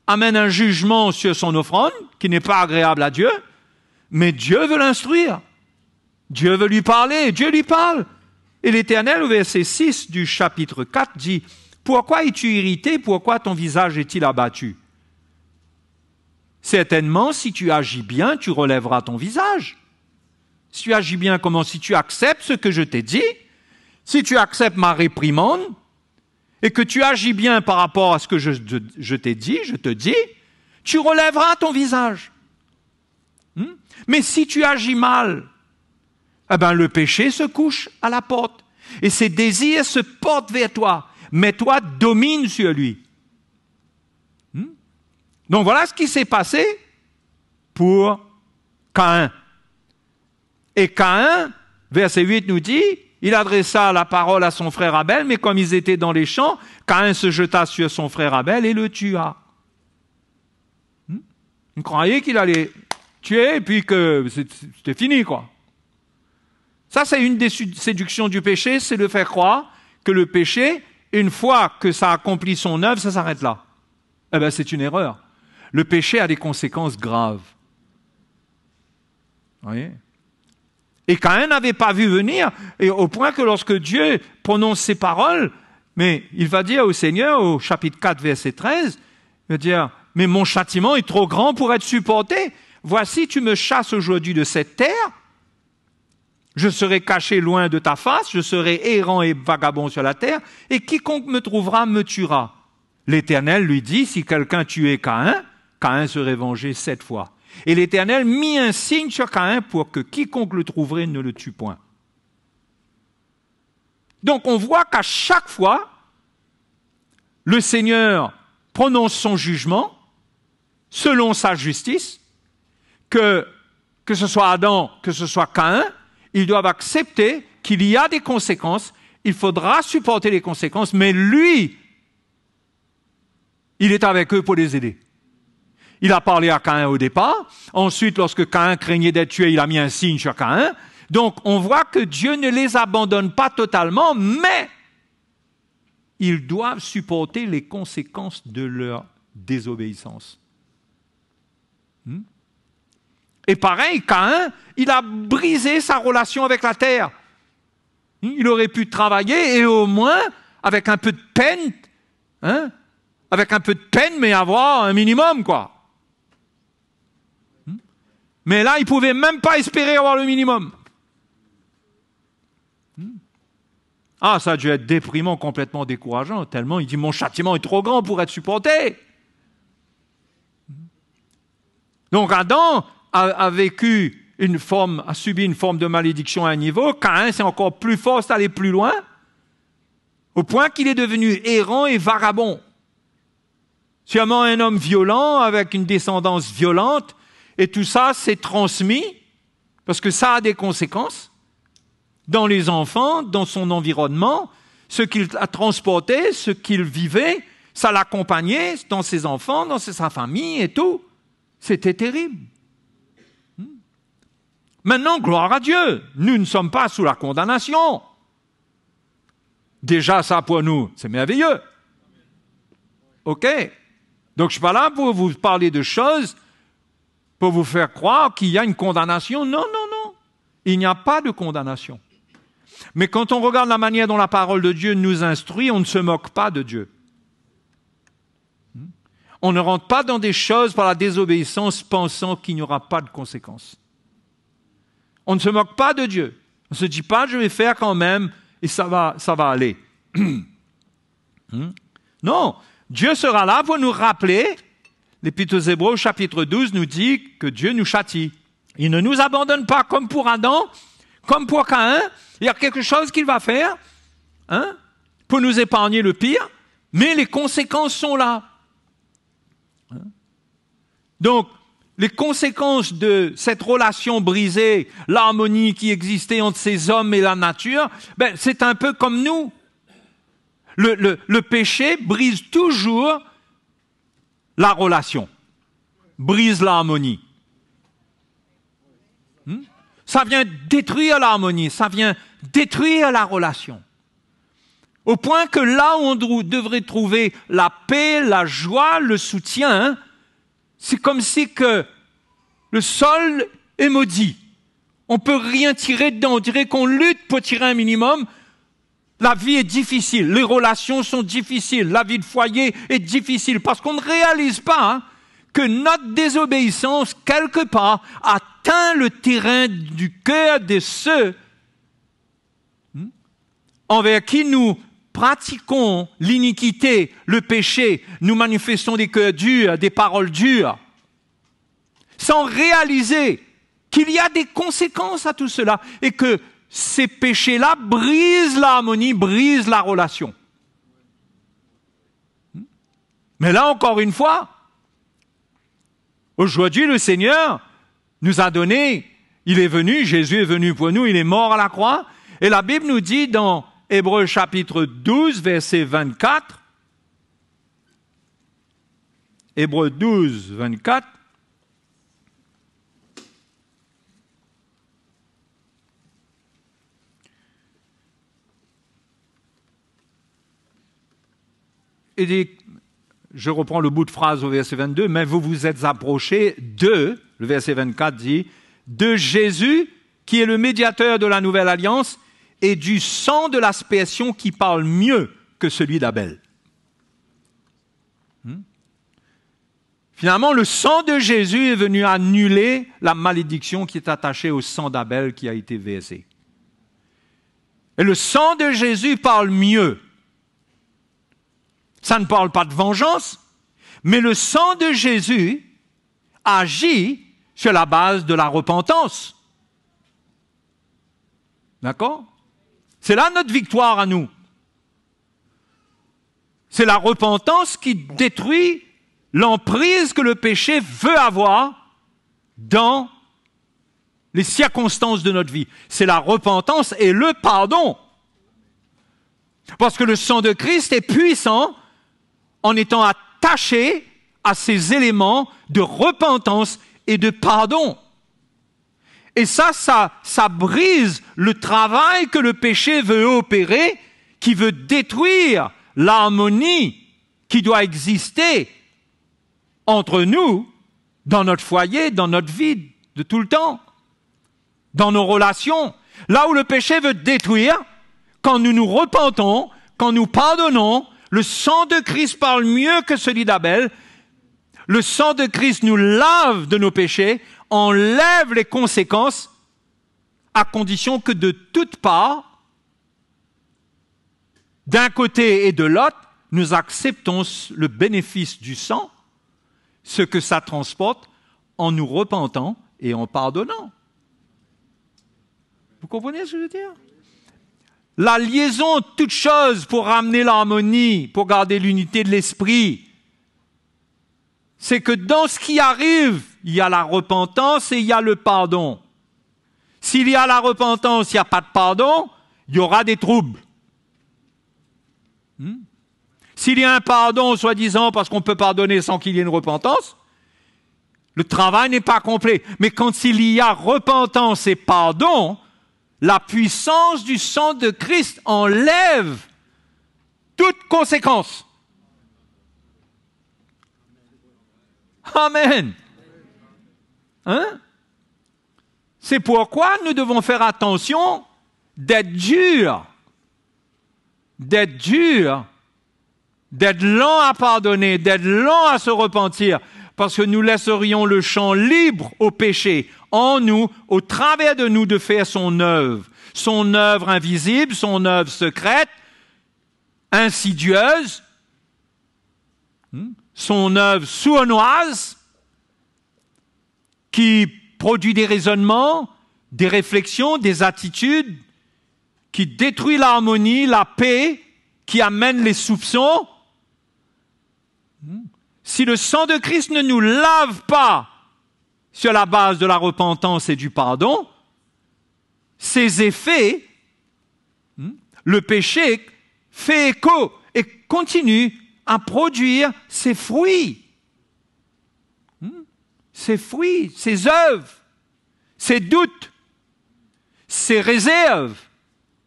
amène un jugement sur son offrande, qui n'est pas agréable à Dieu, mais Dieu veut l'instruire. Dieu veut lui parler, Dieu lui parle. Et l'Éternel, au verset 6 du chapitre 4, dit « Pourquoi es-tu irrité? Pourquoi ton visage est-il abattu? Certainement, si tu agis bien, tu relèveras ton visage. si tu agis bien, comment? Si tu acceptes ce que je t'ai dit, si tu acceptes ma réprimande, et que tu agis bien par rapport à ce que je t'ai dit, je te dis, tu relèveras ton visage. Mais si tu agis mal, eh ben le péché se couche à la porte. Et ses désirs se portent vers toi. Mais toi, domine sur lui. Donc voilà ce qui s'est passé pour Caïn. Et Caïn, verset 8 nous dit, il adressa la parole à son frère Abel, mais comme ils étaient dans les champs, Caïn se jeta sur son frère Abel et le tua. Il croyait qu'il allait tuer et puis que c'était fini, quoi. Ça, c'est une des séductions du péché, c'est de faire croire que le péché, une fois que ça accomplit son œuvre, ça s'arrête là. Eh bien, c'est une erreur. Le péché a des conséquences graves. Vous voyez ? Et Caïn n'avait pas vu venir, et au point que lorsque Dieu prononce ces paroles, mais il va dire au Seigneur, au chapitre 4, verset 13, il va dire, mais mon châtiment est trop grand pour être supporté. Voici, tu me chasses aujourd'hui de cette terre, je serai caché loin de ta face, je serai errant et vagabond sur la terre, et quiconque me trouvera me tuera. L'Éternel lui dit, si quelqu'un tuait Caïn, Caïn serait vengé 7 fois. Et l'Éternel mit un signe sur Caïn pour que quiconque le trouverait ne le tue point. Donc on voit qu'à chaque fois, le Seigneur prononce son jugement selon sa justice, que ce soit Adam, que ce soit Caïn, ils doivent accepter qu'il y a des conséquences, il faudra supporter les conséquences, mais lui, il est avec eux pour les aider. Il a parlé à Caïn au départ. Ensuite, lorsque Caïn craignait d'être tué, il a mis un signe sur Caïn. Donc, on voit que Dieu ne les abandonne pas totalement, mais ils doivent supporter les conséquences de leur désobéissance. Et pareil, Caïn, il a brisé sa relation avec la terre. Il aurait pu travailler et au moins, avec un peu de peine, mais avoir un minimum, quoi. Mais là, il ne pouvait même pas espérer avoir le minimum. Ah, ça a dû être déprimant, complètement décourageant, tellement il dit, mon châtiment est trop grand pour être supporté. Donc Adam a subi une forme de malédiction à un niveau. Caïn, c'est encore plus fort, c'est aller plus loin, au point qu'il est devenu errant et vagabond. Sûrement un homme violent, avec une descendance violente, et tout ça s'est transmis, parce que ça a des conséquences, dans les enfants, dans son environnement, ce qu'il a transporté, ce qu'il vivait, ça l'accompagnait dans ses enfants, dans sa famille et tout. C'était terrible. Maintenant, gloire à Dieu, nous ne sommes pas sous la condamnation. Déjà, ça pour nous, c'est merveilleux. OK? Donc, je ne suis pas là pour vous parler de choses, pour vous faire croire qu'il y a une condamnation. Non, non, non. Il n'y a pas de condamnation. Mais quand on regarde la manière dont la parole de Dieu nous instruit, on ne se moque pas de Dieu. On ne rentre pas dans des choses par la désobéissance pensant qu'il n'y aura pas de conséquences. On ne se moque pas de Dieu. On ne se dit pas, je vais faire quand même et ça va aller. Non, Dieu sera là pour nous rappeler. L'Épître aux Hébreux, chapitre 12, nous dit que Dieu nous châtie. Il ne nous abandonne pas comme pour Adam, comme pour Caïn. Il y a quelque chose qu'il va faire pour nous épargner le pire, mais les conséquences sont là. Donc, les conséquences de cette relation brisée, l'harmonie qui existait entre ces hommes et la nature, c'est un peu comme nous. Le péché brise toujours la relation, brise l'harmonie. Ça vient détruire l'harmonie, ça vient détruire la relation. Au point que là où on devrait trouver la paix, la joie, le soutien, c'est comme si que le sol est maudit. On ne peut rien tirer dedans. On dirait qu'on lutte pour tirer un minimum. La vie est difficile. Les relations sont difficiles. La vie de foyer est difficile. Parce qu'on ne réalise pas que notre désobéissance, quelque part, atteint le terrain du cœur de ceux envers qui nous pratiquons l'iniquité, le péché, nous manifestons des cœurs durs, des paroles dures, sans réaliser qu'il y a des conséquences à tout cela et que ces péchés-là brisent l'harmonie, brisent la relation. Mais là, encore une fois, aujourd'hui, le Seigneur nous a donné, il est venu, Jésus est venu pour nous, il est mort à la croix, et la Bible nous dit dans Hébreux chapitre 12, verset 24, Hébreux 12, 24, et dit, je reprends le bout de phrase au verset 22, mais vous vous êtes approchés de, le verset 24 dit, de Jésus, qui est le médiateur de la nouvelle alliance, et du sang de l'expiation qui parle mieux que celui d'Abel. Finalement, le sang de Jésus est venu annuler la malédiction qui est attachée au sang d'Abel qui a été versé. Et le sang de Jésus parle mieux. Ça ne parle pas de vengeance, mais le sang de Jésus agit sur la base de la repentance. D'accord ? C'est là notre victoire à nous. C'est la repentance qui détruit l'emprise que le péché veut avoir dans les circonstances de notre vie. C'est la repentance et le pardon. Parce que le sang de Christ est puissant en étant attaché à ces éléments de repentance et de pardon. Et ça brise le travail que le péché veut opérer, qui veut détruire l'harmonie qui doit exister entre nous, dans notre foyer, dans notre vie de tout le temps, dans nos relations. Là où le péché veut détruire, quand nous nous repentons, quand nous pardonnons, le sang de Christ parle mieux que celui d'Abel. Le sang de Christ nous lave de nos péchés, enlève les conséquences, à condition que de toutes parts, d'un côté et de l'autre, nous acceptons le bénéfice du sang, ce que ça transporte, en nous repentant et en pardonnant. Vous comprenez ce que je veux dire ? La liaison de toutes choses pour ramener l'harmonie, pour garder l'unité de l'esprit, c'est que dans ce qui arrive, il y a la repentance et il y a le pardon. S'il y a la repentance, il n'y a pas de pardon, il y aura des troubles. S'il y a un pardon, soi-disant, parce qu'on peut pardonner sans qu'il y ait une repentance, le travail n'est pas complet. Mais quand il y a repentance et pardon, la puissance du sang de Christ enlève toute conséquence. Amen. C'est pourquoi nous devons faire attention d'être durs, d'être lents à pardonner, d'être lents à se repentir, parce que nous laisserions le champ libre au péché, en nous, au travers de nous, de faire son œuvre invisible, son œuvre secrète, insidieuse, son œuvre sournoise, qui produit des raisonnements, des réflexions, des attitudes, qui détruit l'harmonie, la paix, qui amène les soupçons. Si le sang de Christ ne nous lave pas sur la base de la repentance et du pardon, ces effets, le péché fait écho et continue à produire ses fruits. Ses fruits, ses œuvres, ses doutes, ses réserves.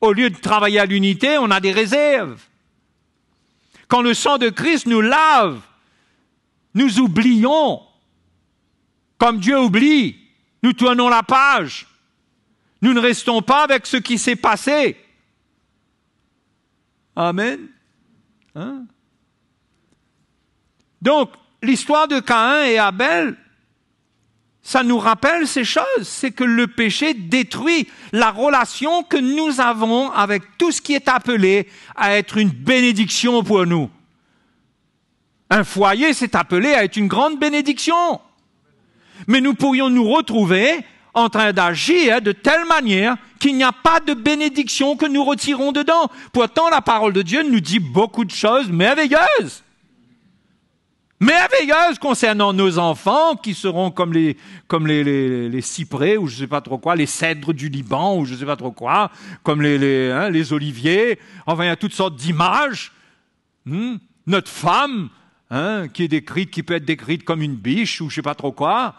Au lieu de travailler à l'unité, on a des réserves. Quand le sang de Christ nous lave, nous oublions, comme Dieu oublie, nous tournons la page. Nous ne restons pas avec ce qui s'est passé. Amen. Donc, l'histoire de Caïn et Abel, ça nous rappelle ces choses. C'est que le péché détruit la relation que nous avons avec tout ce qui est appelé à être une bénédiction pour nous. Un foyer, c'est appelé à être une grande bénédiction. Mais nous pourrions nous retrouver en train d'agir de telle manière qu'il n'y a pas de bénédiction que nous retirons dedans. Pourtant, la parole de Dieu nous dit beaucoup de choses merveilleuses. Merveilleuses concernant nos enfants qui seront comme les cyprès ou je ne sais pas trop quoi, les cèdres du Liban ou je ne sais pas trop quoi, comme les oliviers. Enfin, il y a toutes sortes d'images. Notre femme, qui peut être décrite comme une biche ou je ne sais pas trop quoi.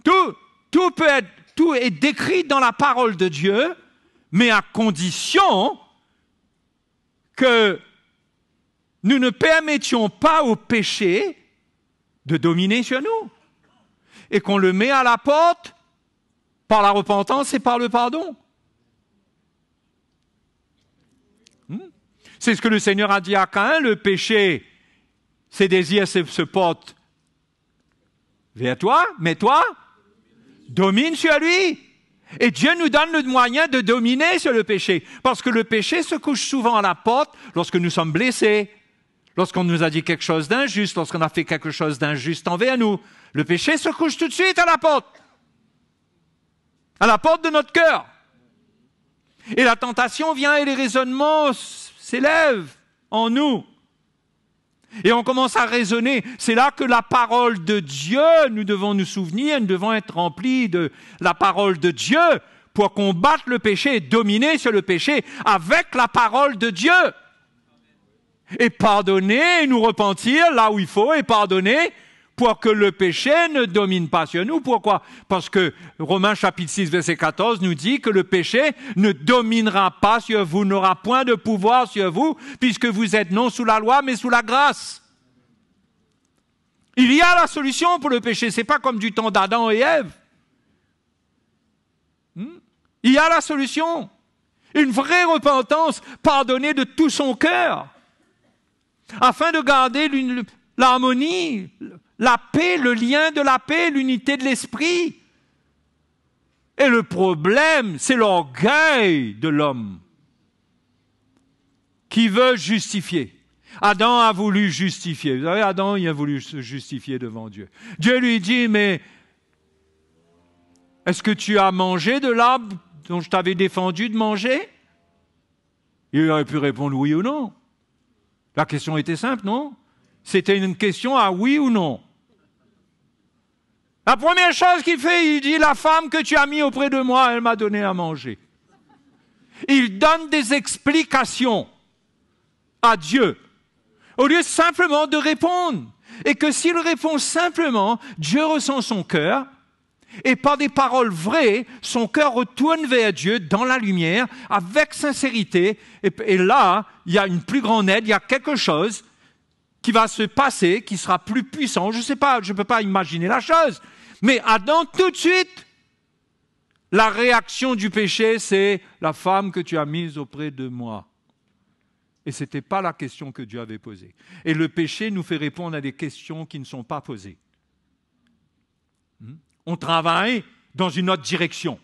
Tout est décrit dans la parole de Dieu, mais à condition que nous ne permettions pas au péché de dominer sur nous et qu'on le met à la porte par la repentance et par le pardon. C'est ce que le Seigneur a dit à Caïn, le péché, ses désirs se portent vers toi, mais toi, domine sur lui. Et Dieu nous donne le moyen de dominer sur le péché. Parce que le péché se couche souvent à la porte lorsque nous sommes blessés, lorsqu'on nous a dit quelque chose d'injuste, lorsqu'on a fait quelque chose d'injuste envers nous. Le péché se couche tout de suite à la porte de notre cœur. Et la tentation vient et les raisonnements s'élèvent en nous. Et on commence à raisonner. C'est là que la parole de Dieu, nous devons nous souvenir, nous devons être remplis de la parole de Dieu pour combattre le péché et dominer sur le péché avec la parole de Dieu. Et pardonner et nous repentir là où il faut et pardonner pour que le péché ne domine pas sur nous. Pourquoi? Parce que Romains chapitre 6 verset 14 nous dit que le péché ne dominera pas sur vous, n'aura point de pouvoir sur vous, puisque vous êtes non sous la loi mais sous la grâce. Il y a la solution pour le péché, c'est pas comme du temps d'Adam et Ève. Il y a la solution. Une vraie repentance, pardonner de tout son cœur, afin de garder l'harmonie, la paix, le lien de la paix, l'unité de l'esprit. Et le problème, c'est l'orgueil de l'homme qui veut justifier. Adam a voulu justifier. Vous savez, Adam, il a voulu se justifier devant Dieu. Dieu lui dit, mais est-ce que tu as mangé de l'arbre dont je t'avais défendu de manger? Il aurait pu répondre oui ou non. La question était simple, non? C'était une question à oui ou non. La première chose qu'il fait, il dit, la femme que tu as mise auprès de moi, elle m'a donné à manger. Il donne des explications à Dieu, au lieu simplement de répondre. Et que s'il répond simplement, Dieu ressent son cœur, et par des paroles vraies, son cœur retourne vers Dieu dans la lumière, avec sincérité, et là, il y a une plus grande aide, il y a quelque chose qui va se passer, qui sera plus puissant. Je ne sais pas, je ne peux pas imaginer la chose. Mais Adam, tout de suite, la réaction du péché, c'est la femme que tu as mise auprès de moi. Et ce n'était pas la question que Dieu avait posée. Et le péché nous fait répondre à des questions qui ne sont pas posées. On travaille dans une autre direction,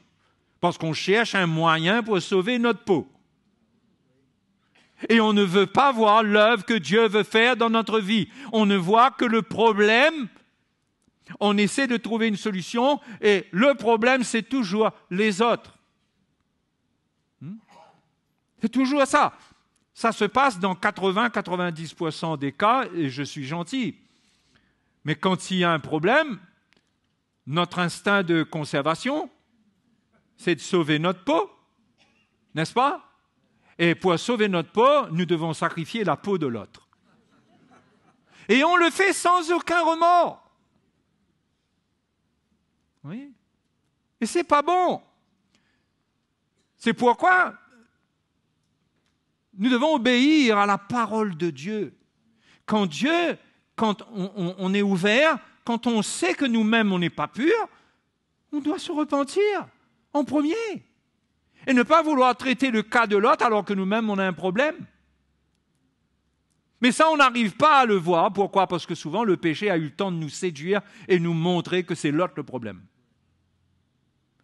parce qu'on cherche un moyen pour sauver notre peau. Et on ne veut pas voir l'œuvre que Dieu veut faire dans notre vie. On ne voit que le problème. On essaie de trouver une solution et le problème, c'est toujours les autres. C'est toujours ça. Ça se passe dans 80-90% des cas et je suis gentil. Mais quand il y a un problème, notre instinct de conservation, c'est de sauver notre peau, n'est-ce pas? Et pour sauver notre peau, nous devons sacrifier la peau de l'autre. Et on le fait sans aucun remords. Oui. Et c'est pas bon. C'est pourquoi nous devons obéir à la parole de Dieu. Quand on est ouvert, quand on sait que nous-mêmes on n'est pas purs, on doit se repentir en premier. Et ne pas vouloir traiter le cas de l'autre alors que nous-mêmes on a un problème. Mais ça, on n'arrive pas à le voir. Pourquoi? Parce que souvent, le péché a eu le temps de nous séduire et nous montrer que c'est l'autre le problème.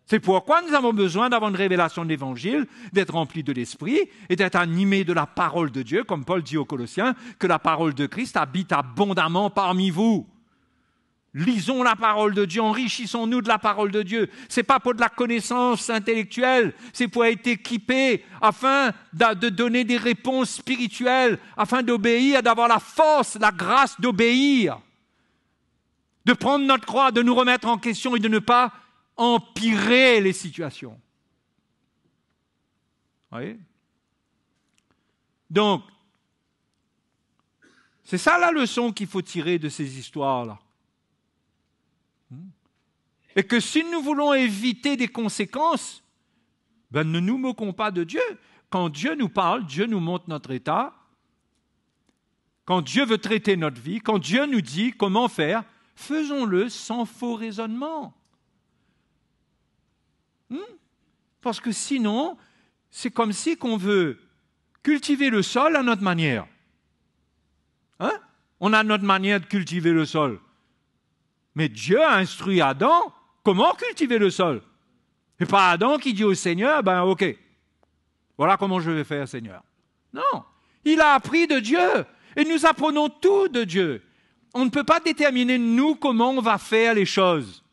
C'est pourquoi nous avons besoin d'avoir une révélation de l'Évangile, d'être remplis de l'Esprit et d'être animés de la parole de Dieu, comme Paul dit aux Colossiens, que la parole de Christ habite abondamment parmi vous. Lisons la parole de Dieu, enrichissons-nous de la parole de Dieu. Ce n'est pas pour de la connaissance intellectuelle, c'est pour être équipé afin de donner des réponses spirituelles, afin d'obéir, d'avoir la force, la grâce d'obéir, de prendre notre croix, de nous remettre en question et de ne pas empirer les situations. Vous voyez? Donc, c'est ça la leçon qu'il faut tirer de ces histoires-là. Et que si nous voulons éviter des conséquences, ne nous moquons pas de Dieu. Quand Dieu nous parle, Dieu nous montre notre état. Quand Dieu veut traiter notre vie, quand Dieu nous dit comment faire, faisons-le sans faux raisonnement. Parce que sinon, c'est comme si qu'on veut cultiver le sol à notre manière. On a notre manière de cultiver le sol. Mais Dieu a instruit Adam comment cultiver le sol. Et pas Adam qui dit au Seigneur, ok, voilà comment je vais faire, Seigneur. Non, il a appris de Dieu. Et nous apprenons tout de Dieu. On ne peut pas déterminer, nous, comment on va faire les choses.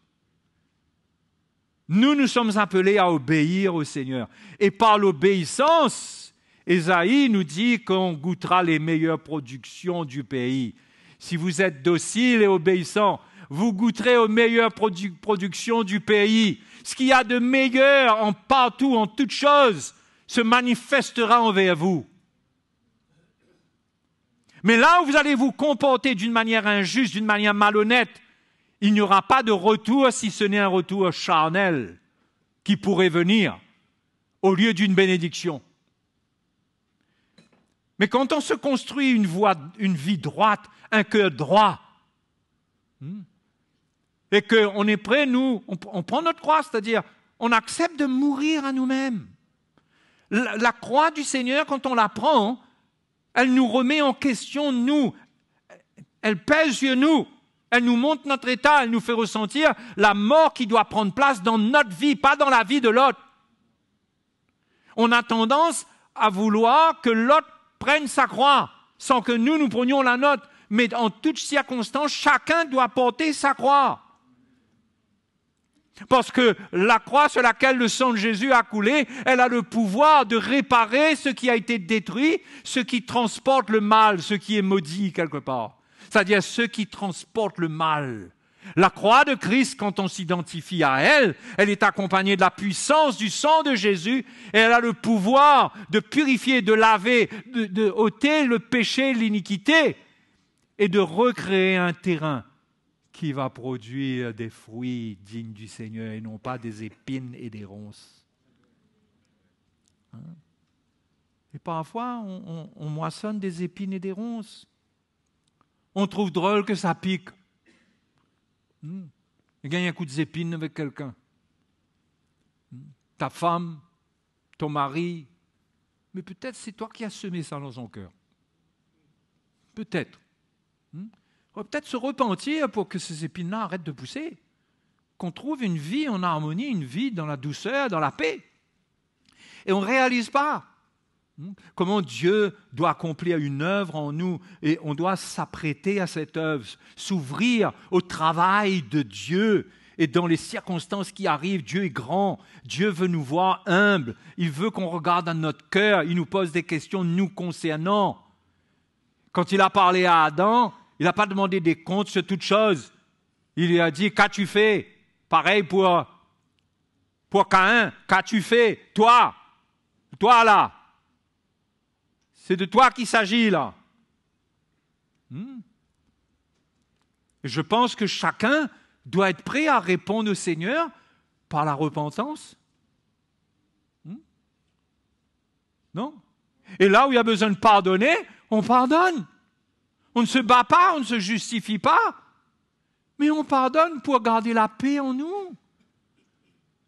Nous sommes appelés à obéir au Seigneur. Et par l'obéissance, Ésaïe nous dit qu'on goûtera les meilleures productions du pays. Si vous êtes docile et obéissant, vous goûterez aux meilleures productions du pays. Ce qu'il y a de meilleur en partout, en toutes choses, se manifestera envers vous. Mais là où vous allez vous comporter d'une manière injuste, d'une manière malhonnête, il n'y aura pas de retour si ce n'est un retour charnel qui pourrait venir au lieu d'une bénédiction. Mais quand on se construit une vie droite, un cœur droit, et qu'on est prêt, nous, on prend notre croix, c'est-à-dire on accepte de mourir à nous-mêmes. La croix du Seigneur, quand on la prend, elle nous remet en question, nous. Elle pèse sur nous. Elle nous montre notre état, elle nous fait ressentir la mort qui doit prendre place dans notre vie, pas dans la vie de l'autre. On a tendance à vouloir que l'autre prenne sa croix, sans que nous prenions la nôtre. Mais en toutes circonstances, chacun doit porter sa croix. Parce que la croix sur laquelle le sang de Jésus a coulé, elle a le pouvoir de réparer ce qui a été détruit, ce qui transporte le mal, ce qui est maudit quelque part. C'est-à-dire ceux qui transportent le mal. La croix de Christ, quand on s'identifie à elle, elle est accompagnée de la puissance du sang de Jésus et elle a le pouvoir de purifier, de laver, de ôter le péché, l'iniquité et de recréer un terrain qui va produire des fruits dignes du Seigneur et non pas des épines et des ronces. Et parfois, on moissonne des épines et des ronces. On trouve drôle que ça pique. Il gagne un coup de épines avec quelqu'un. Ta femme, ton mari. Mais peut-être c'est toi qui as semé ça dans son cœur. Peut-être. On va peut-être se repentir pour que ces épines-là arrêtent de pousser. Qu'on trouve une vie en harmonie, une vie dans la douceur, dans la paix. Et on ne réalise pas comment Dieu doit accomplir une œuvre en nous et on doit s'apprêter à cette œuvre, s'ouvrir au travail de Dieu. Et dans les circonstances qui arrivent, Dieu est grand, Dieu veut nous voir humbles, il veut qu'on regarde dans notre cœur, il nous pose des questions nous concernant. Quand il a parlé à Adam, il n'a pas demandé des comptes sur toute chose. Il lui a dit, qu'as-tu fait? Pareil pour Caïn, qu'as-tu fait? Toi là. C'est de toi qu'il s'agit là. Je pense que chacun doit être prêt à répondre au Seigneur par la repentance. Non? Et là où il y a besoin de pardonner, on pardonne. On ne se bat pas, on ne se justifie pas, mais on pardonne pour garder la paix en nous.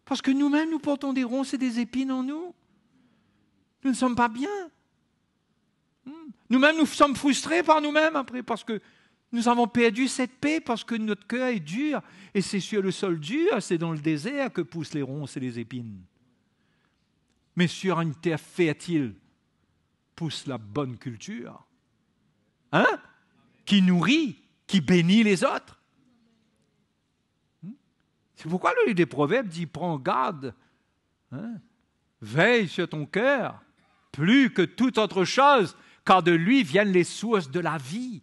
Parce que nous-mêmes, nous portons des ronces et des épines en nous. Nous ne sommes pas bien. Nous-mêmes, nous sommes frustrés par nous-mêmes après, parce que nous avons perdu cette paix, parce que notre cœur est dur. Et c'est sur le sol dur, c'est dans le désert que poussent les ronces et les épines. Mais sur une terre fertile pousse la bonne culture. Hein? Qui nourrit, qui bénit les autres. C'est pourquoi le livre des Proverbes dit, prends garde, hein? Veille sur ton cœur, plus que toute autre chose, car de lui viennent les sources de la vie.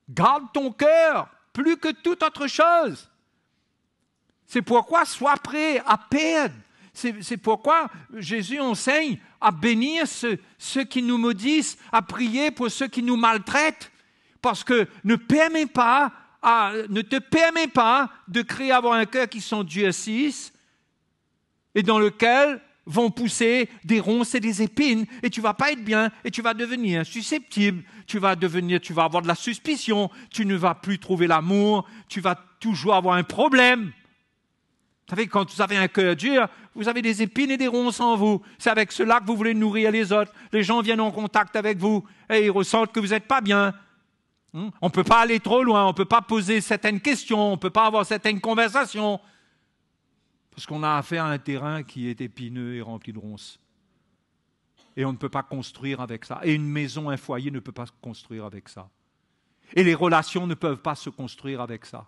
Garde ton cœur, plus que toute autre chose. C'est pourquoi sois prêt à perdre. C'est pourquoi Jésus enseigne à bénir ceux qui nous maudissent, à prier pour ceux qui nous maltraitent. Parce que ne te permets pas de créer avoir un cœur qui s'endurcisse et dans lequel vont pousser des ronces et des épines, et tu vas pas être bien, et tu vas devenir susceptible, tu vas avoir de la suspicion, tu ne vas plus trouver l'amour, tu vas toujours avoir un problème. Vous savez, quand vous avez un cœur dur, vous avez des épines et des ronces en vous. C'est avec cela que vous voulez nourrir les autres. Les gens viennent en contact avec vous, et ils ressentent que vous n'êtes pas bien. On ne peut pas aller trop loin, on ne peut pas poser certaines questions, on ne peut pas avoir certaines conversations. Parce qu'on a affaire à un terrain qui est épineux et rempli de ronces. Et on ne peut pas construire avec ça. Et une maison, un foyer ne peut pas se construire avec ça. Et les relations ne peuvent pas se construire avec ça.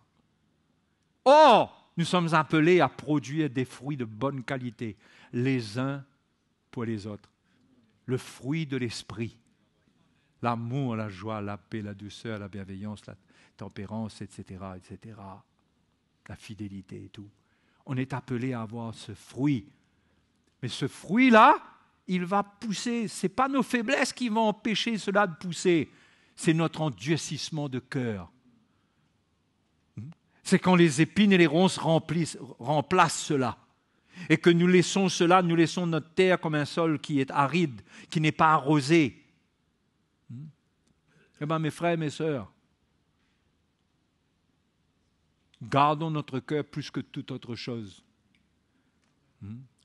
Or, nous sommes appelés à produire des fruits de bonne qualité, les uns pour les autres. Le fruit de l'esprit. L'amour, la joie, la paix, la douceur, la bienveillance, la tempérance, etc., etc. La fidélité et tout. On est appelé à avoir ce fruit. Mais ce fruit-là, il va pousser. Ce n'est pas nos faiblesses qui vont empêcher cela de pousser. C'est notre endurcissement de cœur. C'est quand les épines et les ronces remplacent cela. Et que nous laissons cela, nous laissons notre terre comme un sol qui est aride, qui n'est pas arrosé. Eh bien, mes frères et mes sœurs, gardons notre cœur plus que toute autre chose.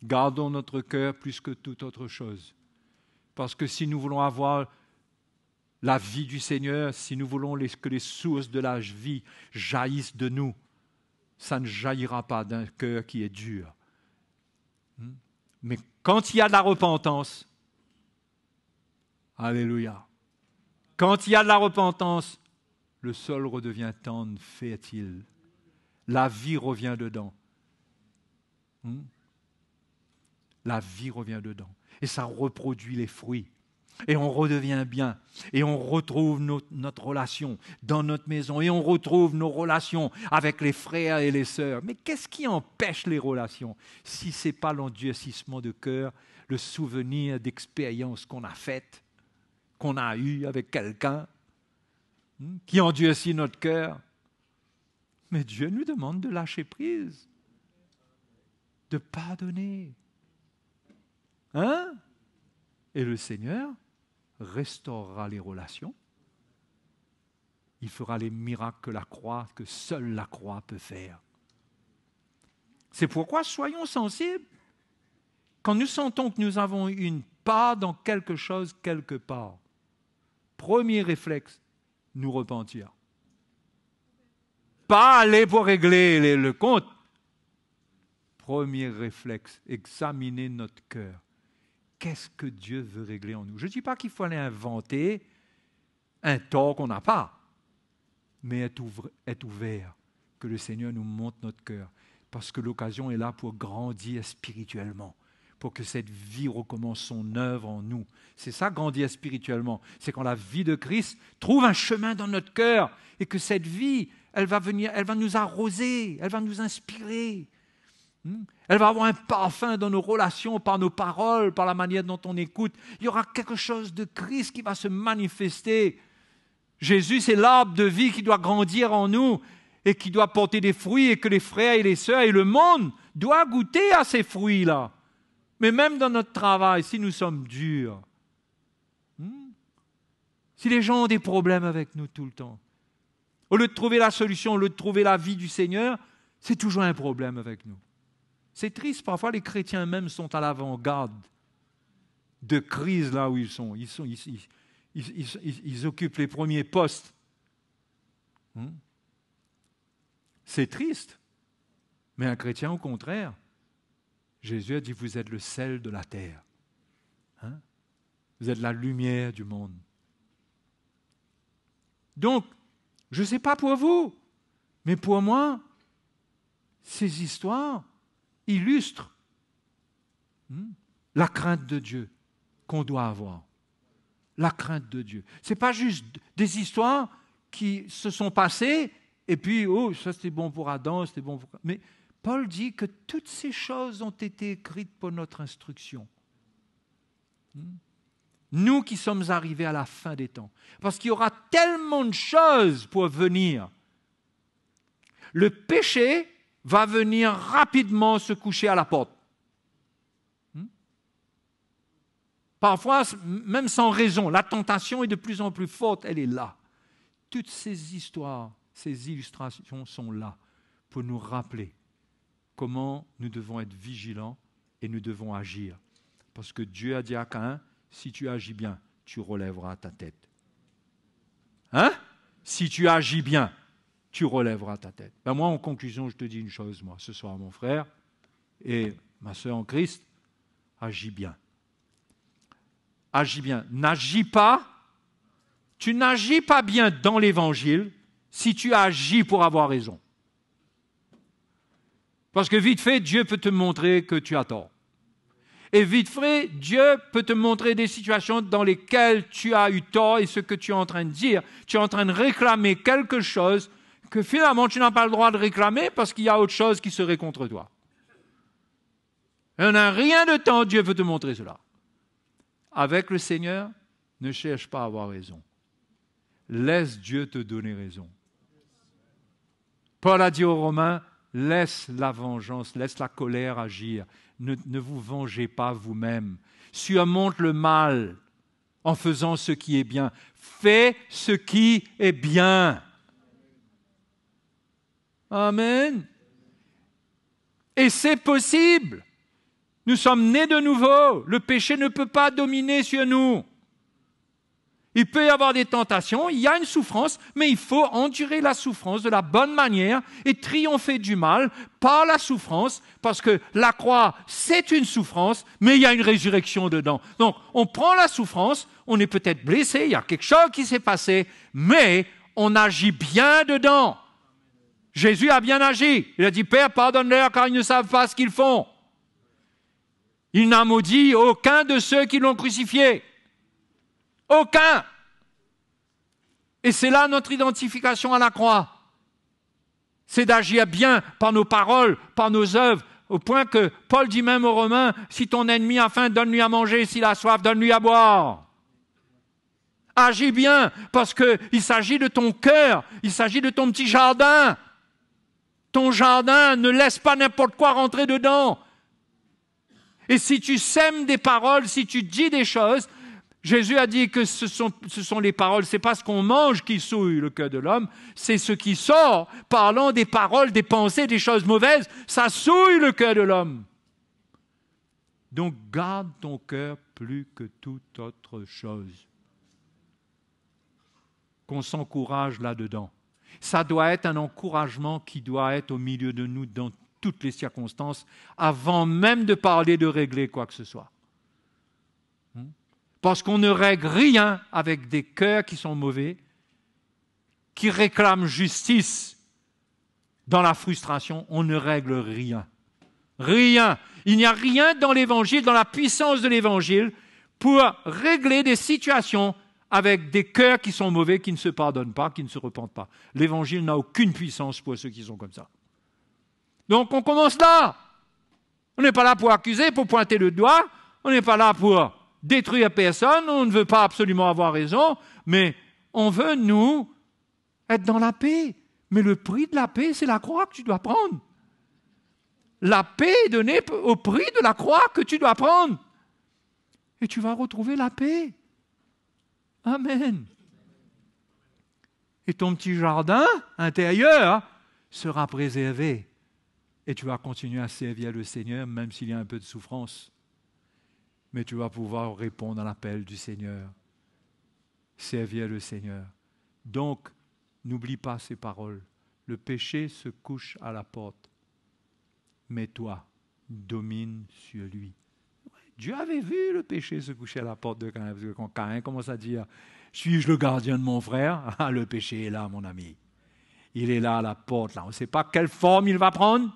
Gardons notre cœur plus que toute autre chose. Parce que si nous voulons avoir la vie du Seigneur, si nous voulons que les sources de la vie jaillissent de nous, ça ne jaillira pas d'un cœur qui est dur. Mais quand il y a de la repentance, alléluia, quand il y a de la repentance, le sol redevient tendre, fertile. La vie revient dedans. La vie revient dedans. Et ça reproduit les fruits. Et on redevient bien. Et on retrouve notre relation dans notre maison. Et on retrouve nos relations avec les frères et les sœurs. Mais qu'est-ce qui empêche les relations si ce n'est pas l'endurcissement de cœur, le souvenir d'expériences qu'on a faites, qu'on a eues avec quelqu'un, qui endurcit notre cœur? Mais Dieu nous demande de lâcher prise, de pardonner. Et le Seigneur restaurera les relations. Il fera les miracles que seule la croix peut faire. C'est pourquoi soyons sensibles. Quand nous sentons que nous avons une part dans quelque chose quelque part, premier réflexe, nous repentir. Pas aller pour régler le compte. Premier réflexe, examiner notre cœur. Qu'est-ce que Dieu veut régler en nous? Je ne dis pas qu'il faut aller inventer un tort qu'on n'a pas, mais être ouvert, que le Seigneur nous montre notre cœur, parce que l'occasion est là pour grandir spirituellement, pour que cette vie recommence son œuvre en nous. C'est ça, grandir spirituellement. C'est quand la vie de Christ trouve un chemin dans notre cœur et que cette vie, elle va nous arroser, elle va nous inspirer. Elle va avoir un parfum dans nos relations, par nos paroles, par la manière dont on écoute. Il y aura quelque chose de Christ qui va se manifester. Jésus, c'est l'arbre de vie qui doit grandir en nous et qui doit porter des fruits et que les frères et les sœurs et le monde doivent goûter à ces fruits-là. Mais même dans notre travail, si nous sommes durs, si les gens ont des problèmes avec nous tout le temps, au lieu de trouver la solution, au lieu de trouver la vie du Seigneur, c'est toujours un problème avec nous. C'est triste, parfois les chrétiens même sont à l'avant-garde de crise là où ils sont. Ils occupent les premiers postes. C'est triste. Mais un chrétien, au contraire, Jésus a dit, vous êtes le sel de la terre. Vous êtes la lumière du monde. Donc, je ne sais pas pour vous, mais pour moi, ces histoires illustrent la crainte de Dieu qu'on doit avoir. La crainte de Dieu. Ce n'est pas juste des histoires qui se sont passées et puis, oh, ça c'était bon pour Adam, c'était bon pour... Mais Paul dit que toutes ces choses ont été écrites pour notre instruction. Nous qui sommes arrivés à la fin des temps. Parce qu'il y aura tellement de choses pour venir. Le péché va venir rapidement se coucher à la porte. Parfois, même sans raison, la tentation est de plus en plus forte, elle est là. Toutes ces histoires, ces illustrations sont là pour nous rappeler comment nous devons être vigilants et nous devons agir. Parce que Dieu a dit à Caïn, si tu agis bien, tu relèveras ta tête. Si tu agis bien, tu relèveras ta tête. Ben moi, en conclusion, je te dis une chose, moi, ce soir, mon frère et ma sœur en Christ, agis bien. Agis bien. N'agis pas, tu n'agis pas bien dans l'Évangile si tu agis pour avoir raison. Parce que vite fait, Dieu peut te montrer que tu as tort. Et vite fait, Dieu peut te montrer des situations dans lesquelles tu as eu tort et ce que tu es en train de dire, tu es en train de réclamer quelque chose que finalement tu n'as pas le droit de réclamer parce qu'il y a autre chose qui serait contre toi. Et on n'a rien de temps, Dieu veut te montrer cela. Avec le Seigneur, ne cherche pas à avoir raison. Laisse Dieu te donner raison. Paul a dit aux Romains, laisse la vengeance, laisse la colère agir. Ne vous vengez pas vous-même. Surmonte le mal en faisant ce qui est bien. Fais ce qui est bien. Amen. Et c'est possible. Nous sommes nés de nouveau. Le péché ne peut pas dominer sur nous. Il peut y avoir des tentations, il y a une souffrance, mais il faut endurer la souffrance de la bonne manière et triompher du mal par la souffrance, parce que la croix, c'est une souffrance, mais il y a une résurrection dedans. Donc, on prend la souffrance, on est peut-être blessé, il y a quelque chose qui s'est passé, mais on agit bien dedans. Jésus a bien agi. Il a dit, Père, pardonne-leur car ils ne savent pas ce qu'ils font. Il n'a maudit aucun de ceux qui l'ont crucifié. Aucun. Et c'est là notre identification à la croix. C'est d'agir bien par nos paroles, par nos œuvres, au point que Paul dit même aux Romains, si ton ennemi a faim, donne-lui à manger, s'il a soif, donne-lui à boire. Agis bien, parce qu'il s'agit de ton cœur, il s'agit de ton petit jardin. Ton jardin, ne laisse pas n'importe quoi rentrer dedans. Et si tu sèmes des paroles, si tu dis des choses, Jésus a dit que ce sont les paroles, c'est pas ce qu'on mange qui souille le cœur de l'homme, c'est ce qui sort, parlant des paroles, des pensées, des choses mauvaises, ça souille le cœur de l'homme. Donc garde ton cœur plus que toute autre chose. Qu'on s'encourage là-dedans. Ça doit être un encouragement qui doit être au milieu de nous dans toutes les circonstances, avant même de parler de régler quoi que ce soit. Parce qu'on ne règle rien avec des cœurs qui sont mauvais, qui réclament justice dans la frustration. On ne règle rien. Rien. Il n'y a rien dans l'Évangile, dans la puissance de l'Évangile, pour régler des situations avec des cœurs qui sont mauvais, qui ne se pardonnent pas, qui ne se repentent pas. L'Évangile n'a aucune puissance pour ceux qui sont comme ça. Donc on commence là. On n'est pas là pour accuser, pour pointer le doigt. On n'est pas là pour détruire personne. On ne veut pas absolument avoir raison. Mais on veut, nous, être dans la paix. Mais le prix de la paix, c'est la croix que tu dois prendre. La paix est donnée au prix de la croix que tu dois prendre. Et tu vas retrouver la paix. Amen. Et ton petit jardin intérieur sera préservé. Et tu vas continuer à servir le Seigneur, même s'il y a un peu de souffrance. mais tu vas pouvoir répondre à l'appel du Seigneur. Servir le Seigneur. Donc, n'oublie pas ces paroles. Le péché se couche à la porte, mais toi, domine sur lui. Dieu avait vu le péché se coucher à la porte de Caïn, parce que quand Caïn commence à dire « Suis-je le gardien de mon frère ?» Ah, le péché est là, mon ami. Il est là à la porte. Là. On ne sait pas quelle forme il va prendre,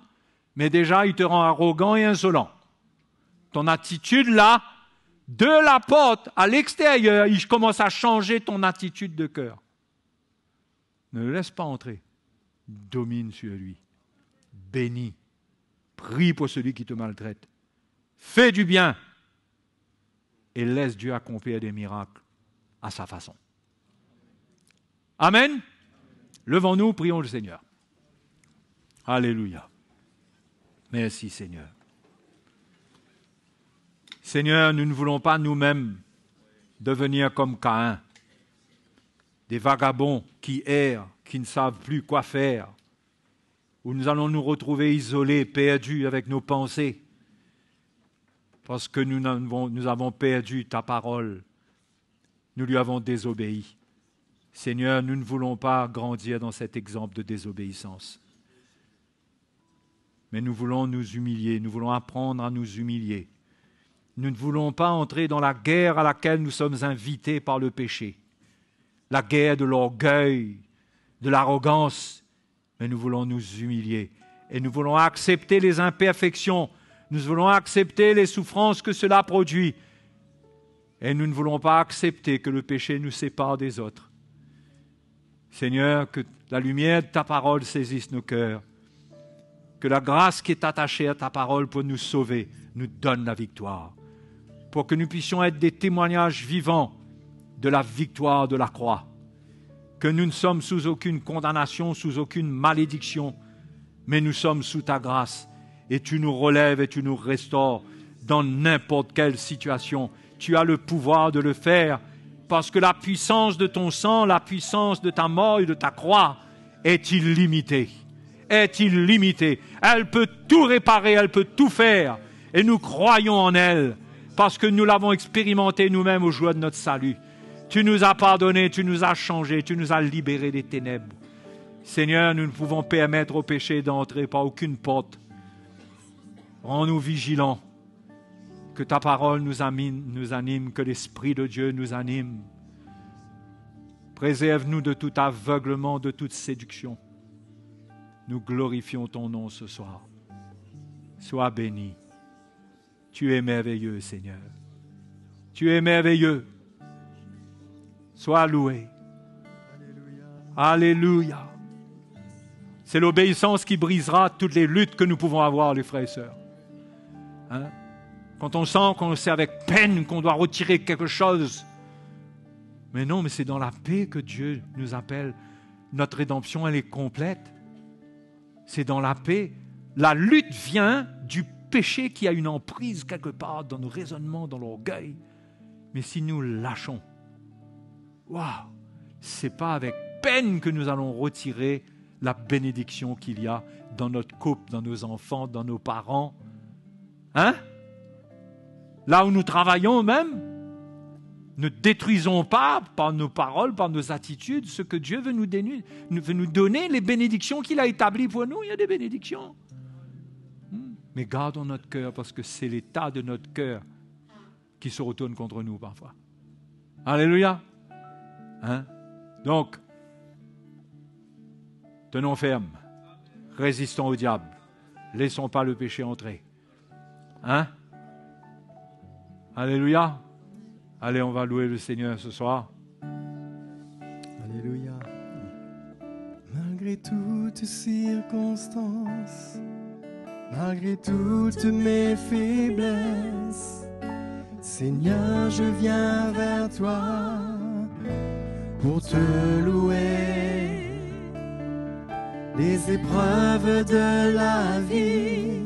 mais déjà, il te rend arrogant et insolent. Ton attitude là, de la porte à l'extérieur, il commence à changer ton attitude de cœur. Ne le laisse pas entrer. Domine sur lui. Bénis. Prie pour celui qui te maltraite. Fais du bien. Et laisse Dieu accomplir des miracles à sa façon. Amen. Levons-nous, prions le Seigneur. Alléluia. Merci Seigneur. Seigneur, nous ne voulons pas nous-mêmes devenir comme Caïn, des vagabonds qui errent, qui ne savent plus quoi faire, où nous allons nous retrouver isolés, perdus avec nos pensées, parce que nous avons perdu ta parole, nous lui avons désobéi. Seigneur, nous ne voulons pas grandir dans cet exemple de désobéissance, mais nous voulons nous humilier, nous voulons apprendre à nous humilier. Nous ne voulons pas entrer dans la guerre à laquelle nous sommes invités par le péché, la guerre de l'orgueil, de l'arrogance, mais nous voulons nous humilier et nous voulons accepter les imperfections, nous voulons accepter les souffrances que cela produit et nous ne voulons pas accepter que le péché nous sépare des autres. Seigneur, que la lumière de ta parole saisisse nos cœurs, que la grâce qui est attachée à ta parole pour nous sauver nous donne la victoire, pour que nous puissions être des témoignages vivants de la victoire de la croix, que nous ne sommes sous aucune condamnation, sous aucune malédiction, mais nous sommes sous ta grâce, et tu nous relèves et tu nous restaures dans n'importe quelle situation. Tu as le pouvoir de le faire, parce que la puissance de ton sang, la puissance de ta mort et de ta croix est illimitée. Est illimitée. Elle peut tout réparer, elle peut tout faire, et nous croyons en elle, parce que nous l'avons expérimenté nous-mêmes au jour de notre salut. Tu nous as pardonné, tu nous as changés, tu nous as libérés des ténèbres. Seigneur, nous ne pouvons permettre au péché d'entrer par aucune porte. Rends-nous vigilants, que ta parole nous anime, que l'Esprit de Dieu nous anime. Préserve-nous de tout aveuglement, de toute séduction. Nous glorifions ton nom ce soir. Sois béni. Tu es merveilleux, Seigneur. Tu es merveilleux. Sois loué. Alléluia. C'est l'obéissance qui brisera toutes les luttes que nous pouvons avoir, les frères et sœurs. Hein? Quand on sent qu'on sait avec peine qu'on doit retirer quelque chose. Mais non, mais c'est dans la paix que Dieu nous appelle. Notre rédemption, elle est complète. C'est dans la paix. La lutte vient du péché qui a une emprise quelque part dans nos raisonnements, dans l'orgueil. Mais si nous lâchons, waouh, c'est pas avec peine que nous allons retirer la bénédiction qu'il y a dans notre couple, dans nos enfants, dans nos parents. Hein? Là où nous travaillons même, ne détruisons pas par nos paroles, par nos attitudes, ce que Dieu veut nous donner, les bénédictions qu'il a établies pour nous. Il y a des bénédictions. Mais gardons notre cœur, parce que c'est l'état de notre cœur qui se retourne contre nous parfois. Alléluia. Hein? Donc, tenons ferme. Résistons au diable. Laissons pas le péché entrer. Hein? Alléluia. Allez, on va louer le Seigneur ce soir. Alléluia. Malgré toutes circonstances, malgré toutes mes faiblesses, Seigneur, je viens vers toi pour te louer. Les épreuves de la vie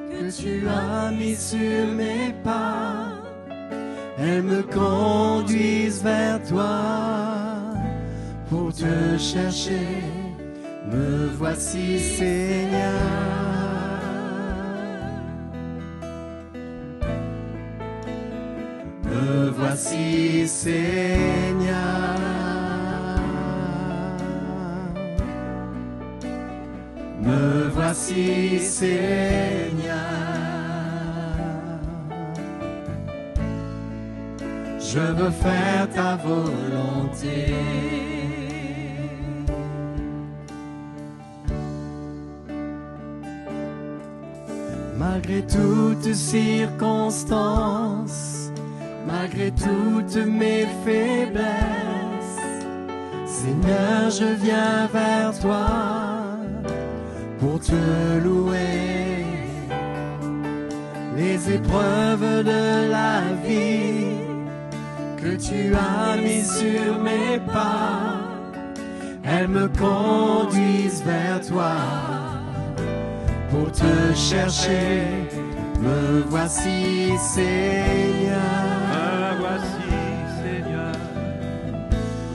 que tu as mis sur mes pas, elles me conduisent vers toi pour te chercher. Me voici, Seigneur. Me voici, Seigneur. Me voici, Seigneur. Je veux faire ta volonté. Malgré toutes circonstances, malgré toutes mes faiblesses, Seigneur, je viens vers toi pour te louer. Les épreuves de la vie que tu as mis sur mes pas, elles me conduisent vers toi. Pour te chercher, me voici, Seigneur. Me voici, Seigneur.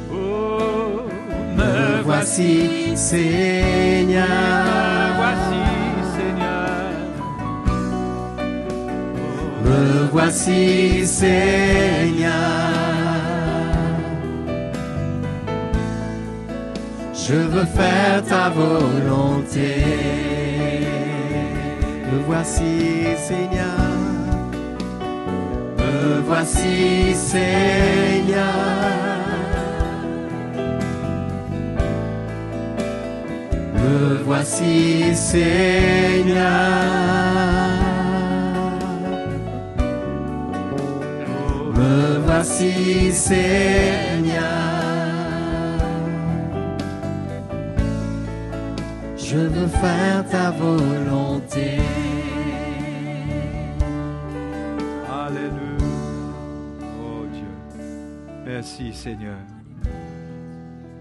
Oh, me Voici, Seigneur. Me voici, Seigneur. Me voici, Seigneur. Je veux faire ta volonté. Me voici, Seigneur. Me voici, Seigneur. Me voici, Seigneur. Me voici, Seigneur. Je veux faire ta volonté. Alléluia. Oh Dieu. Merci Seigneur.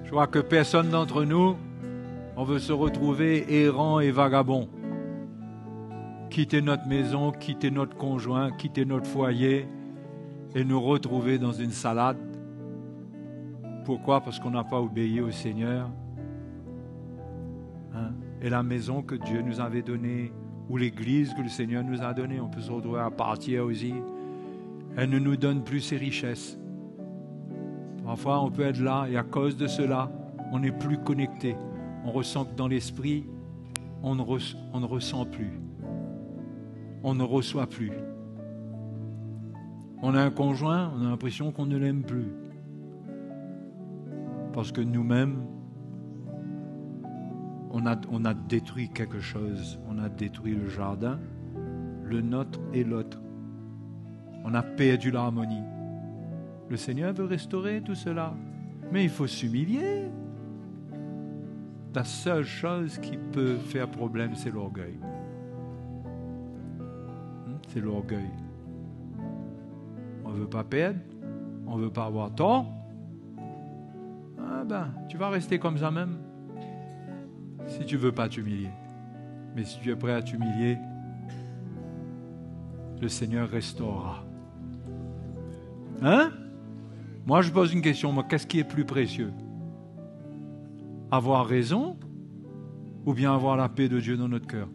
Je crois que personne d'entre nous, on veut se retrouver errant et vagabond. Quitter notre maison, quitter notre conjoint, quitter notre foyer et nous retrouver dans une salade. Pourquoi? Parce qu'on n'a pas obéi au Seigneur. Et la maison que Dieu nous avait donnée, ou l'église que le Seigneur nous a donnée, on peut se retrouver à partir aussi. Elle ne nous donne plus ses richesses. Parfois, on peut être là, et à cause de cela, on n'est plus connecté. On ressent que dans l'esprit, on ne ressent plus. On ne reçoit plus. On a un conjoint, on a l'impression qu'on ne l'aime plus. Parce que nous-mêmes, on a détruit quelque chose. On a détruit le jardin, le nôtre et l'autre. On a perdu l'harmonie. Le Seigneur veut restaurer tout cela. Mais il faut s'humilier. La seule chose qui peut faire problème, c'est l'orgueil. C'est l'orgueil. On ne veut pas perdre. On ne veut pas avoir tort. Ah ben, tu vas rester comme ça même. Si tu ne veux pas t'humilier. Mais si tu es prêt à t'humilier, le Seigneur restaurera. Hein? Moi, je pose une question. Moi, qu'est-ce qui est plus précieux? Avoir raison ou bien avoir la paix de Dieu dans notre cœur?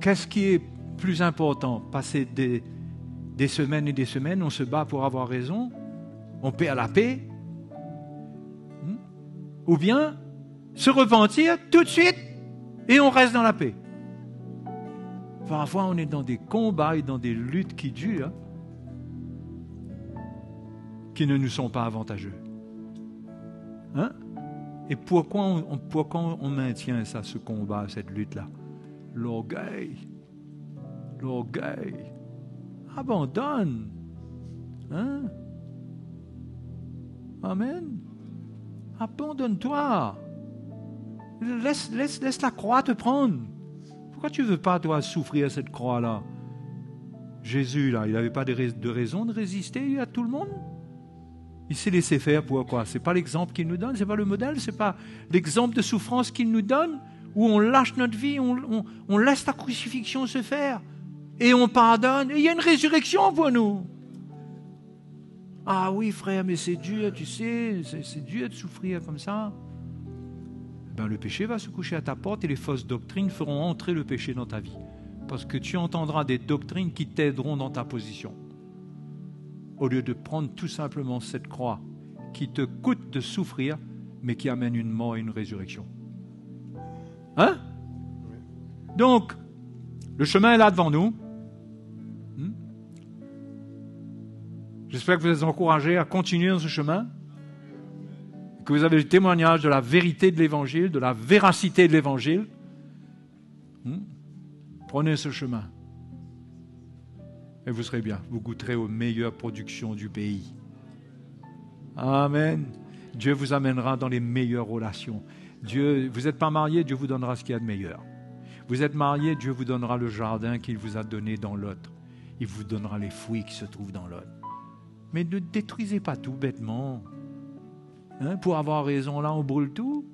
Qu'est-ce qui est plus important? Passer des semaines et des semaines, on se bat pour avoir raison, on perd la paix, ou bien se repentir tout de suite et on reste dans la paix. Parfois, on est dans des combats et dans des luttes qui durent, qui ne nous sont pas avantageux. Et pourquoi on maintient ça, ce combat, cette lutte-là? L'orgueil. Abandonne. Amen. Abandonne-toi. Laisse la croix te prendre. Pourquoi tu ne veux pas, toi, souffrir cette croix-là? Jésus, là, il n'avait pas de raison de résister à tout le monde. Il s'est laissé faire pour quoi? Ce n'est pas l'exemple qu'il nous donne, ce n'est pas le modèle, ce n'est pas l'exemple de souffrance qu'il nous donne, où on lâche notre vie, on laisse la crucifixion se faire, et on pardonne, et il y a une résurrection pour nous. Ah oui, frère, mais c'est dur, tu sais, c'est dur de souffrir comme ça. Ben, le péché va se coucher à ta porte et les fausses doctrines feront entrer le péché dans ta vie. parce que tu entendras des doctrines qui t'aideront dans ta position. Au lieu de prendre tout simplement cette croix qui te coûte de souffrir, mais qui amène une mort et une résurrection. Hein? Donc, le chemin est là devant nous. J'espère que vous êtes encouragés à continuer dans ce chemin, que vous avez le témoignage de la vérité de l'Évangile, de la véracité de l'Évangile. Prenez ce chemin et vous serez bien. Vous goûterez aux meilleures productions du pays. Amen. Dieu vous amènera dans les meilleures relations. Vous n'êtes pas marié, Dieu vous donnera ce qu'il y a de meilleur. Vous êtes marié, Dieu vous donnera le jardin qu'il vous a donné dans l'autre. Il vous donnera les fruits qui se trouvent dans l'autre. Mais ne détruisez pas tout bêtement. Pour avoir raison, là, on brûle tout.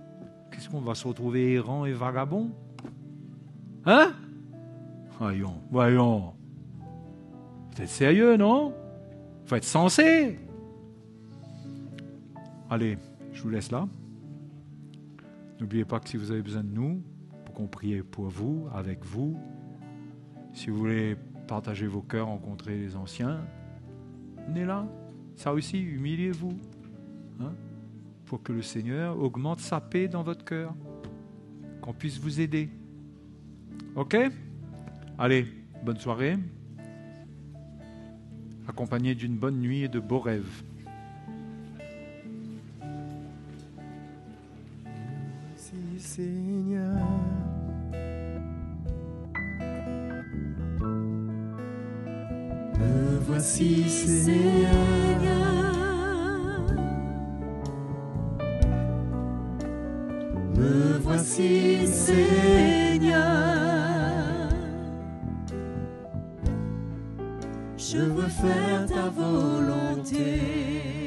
Qu'est-ce qu'on va se retrouver errant et vagabond? Voyons. Vous êtes sérieux, non? Il faut être sensé. Allez, je vous laisse là. N'oubliez pas que si vous avez besoin de nous, pour qu'on prie pour vous, avec vous, si vous voulez partager vos cœurs, rencontrer les anciens, on est là. Ça aussi, humiliez-vous. Pour que le Seigneur augmente sa paix dans votre cœur. Qu'on puisse vous aider. OK? Allez, bonne soirée. Accompagné d'une bonne nuit et de beaux rêves. Merci Seigneur. Me voici Seigneur. Me voici Seigneur. Je veux faire ta volonté.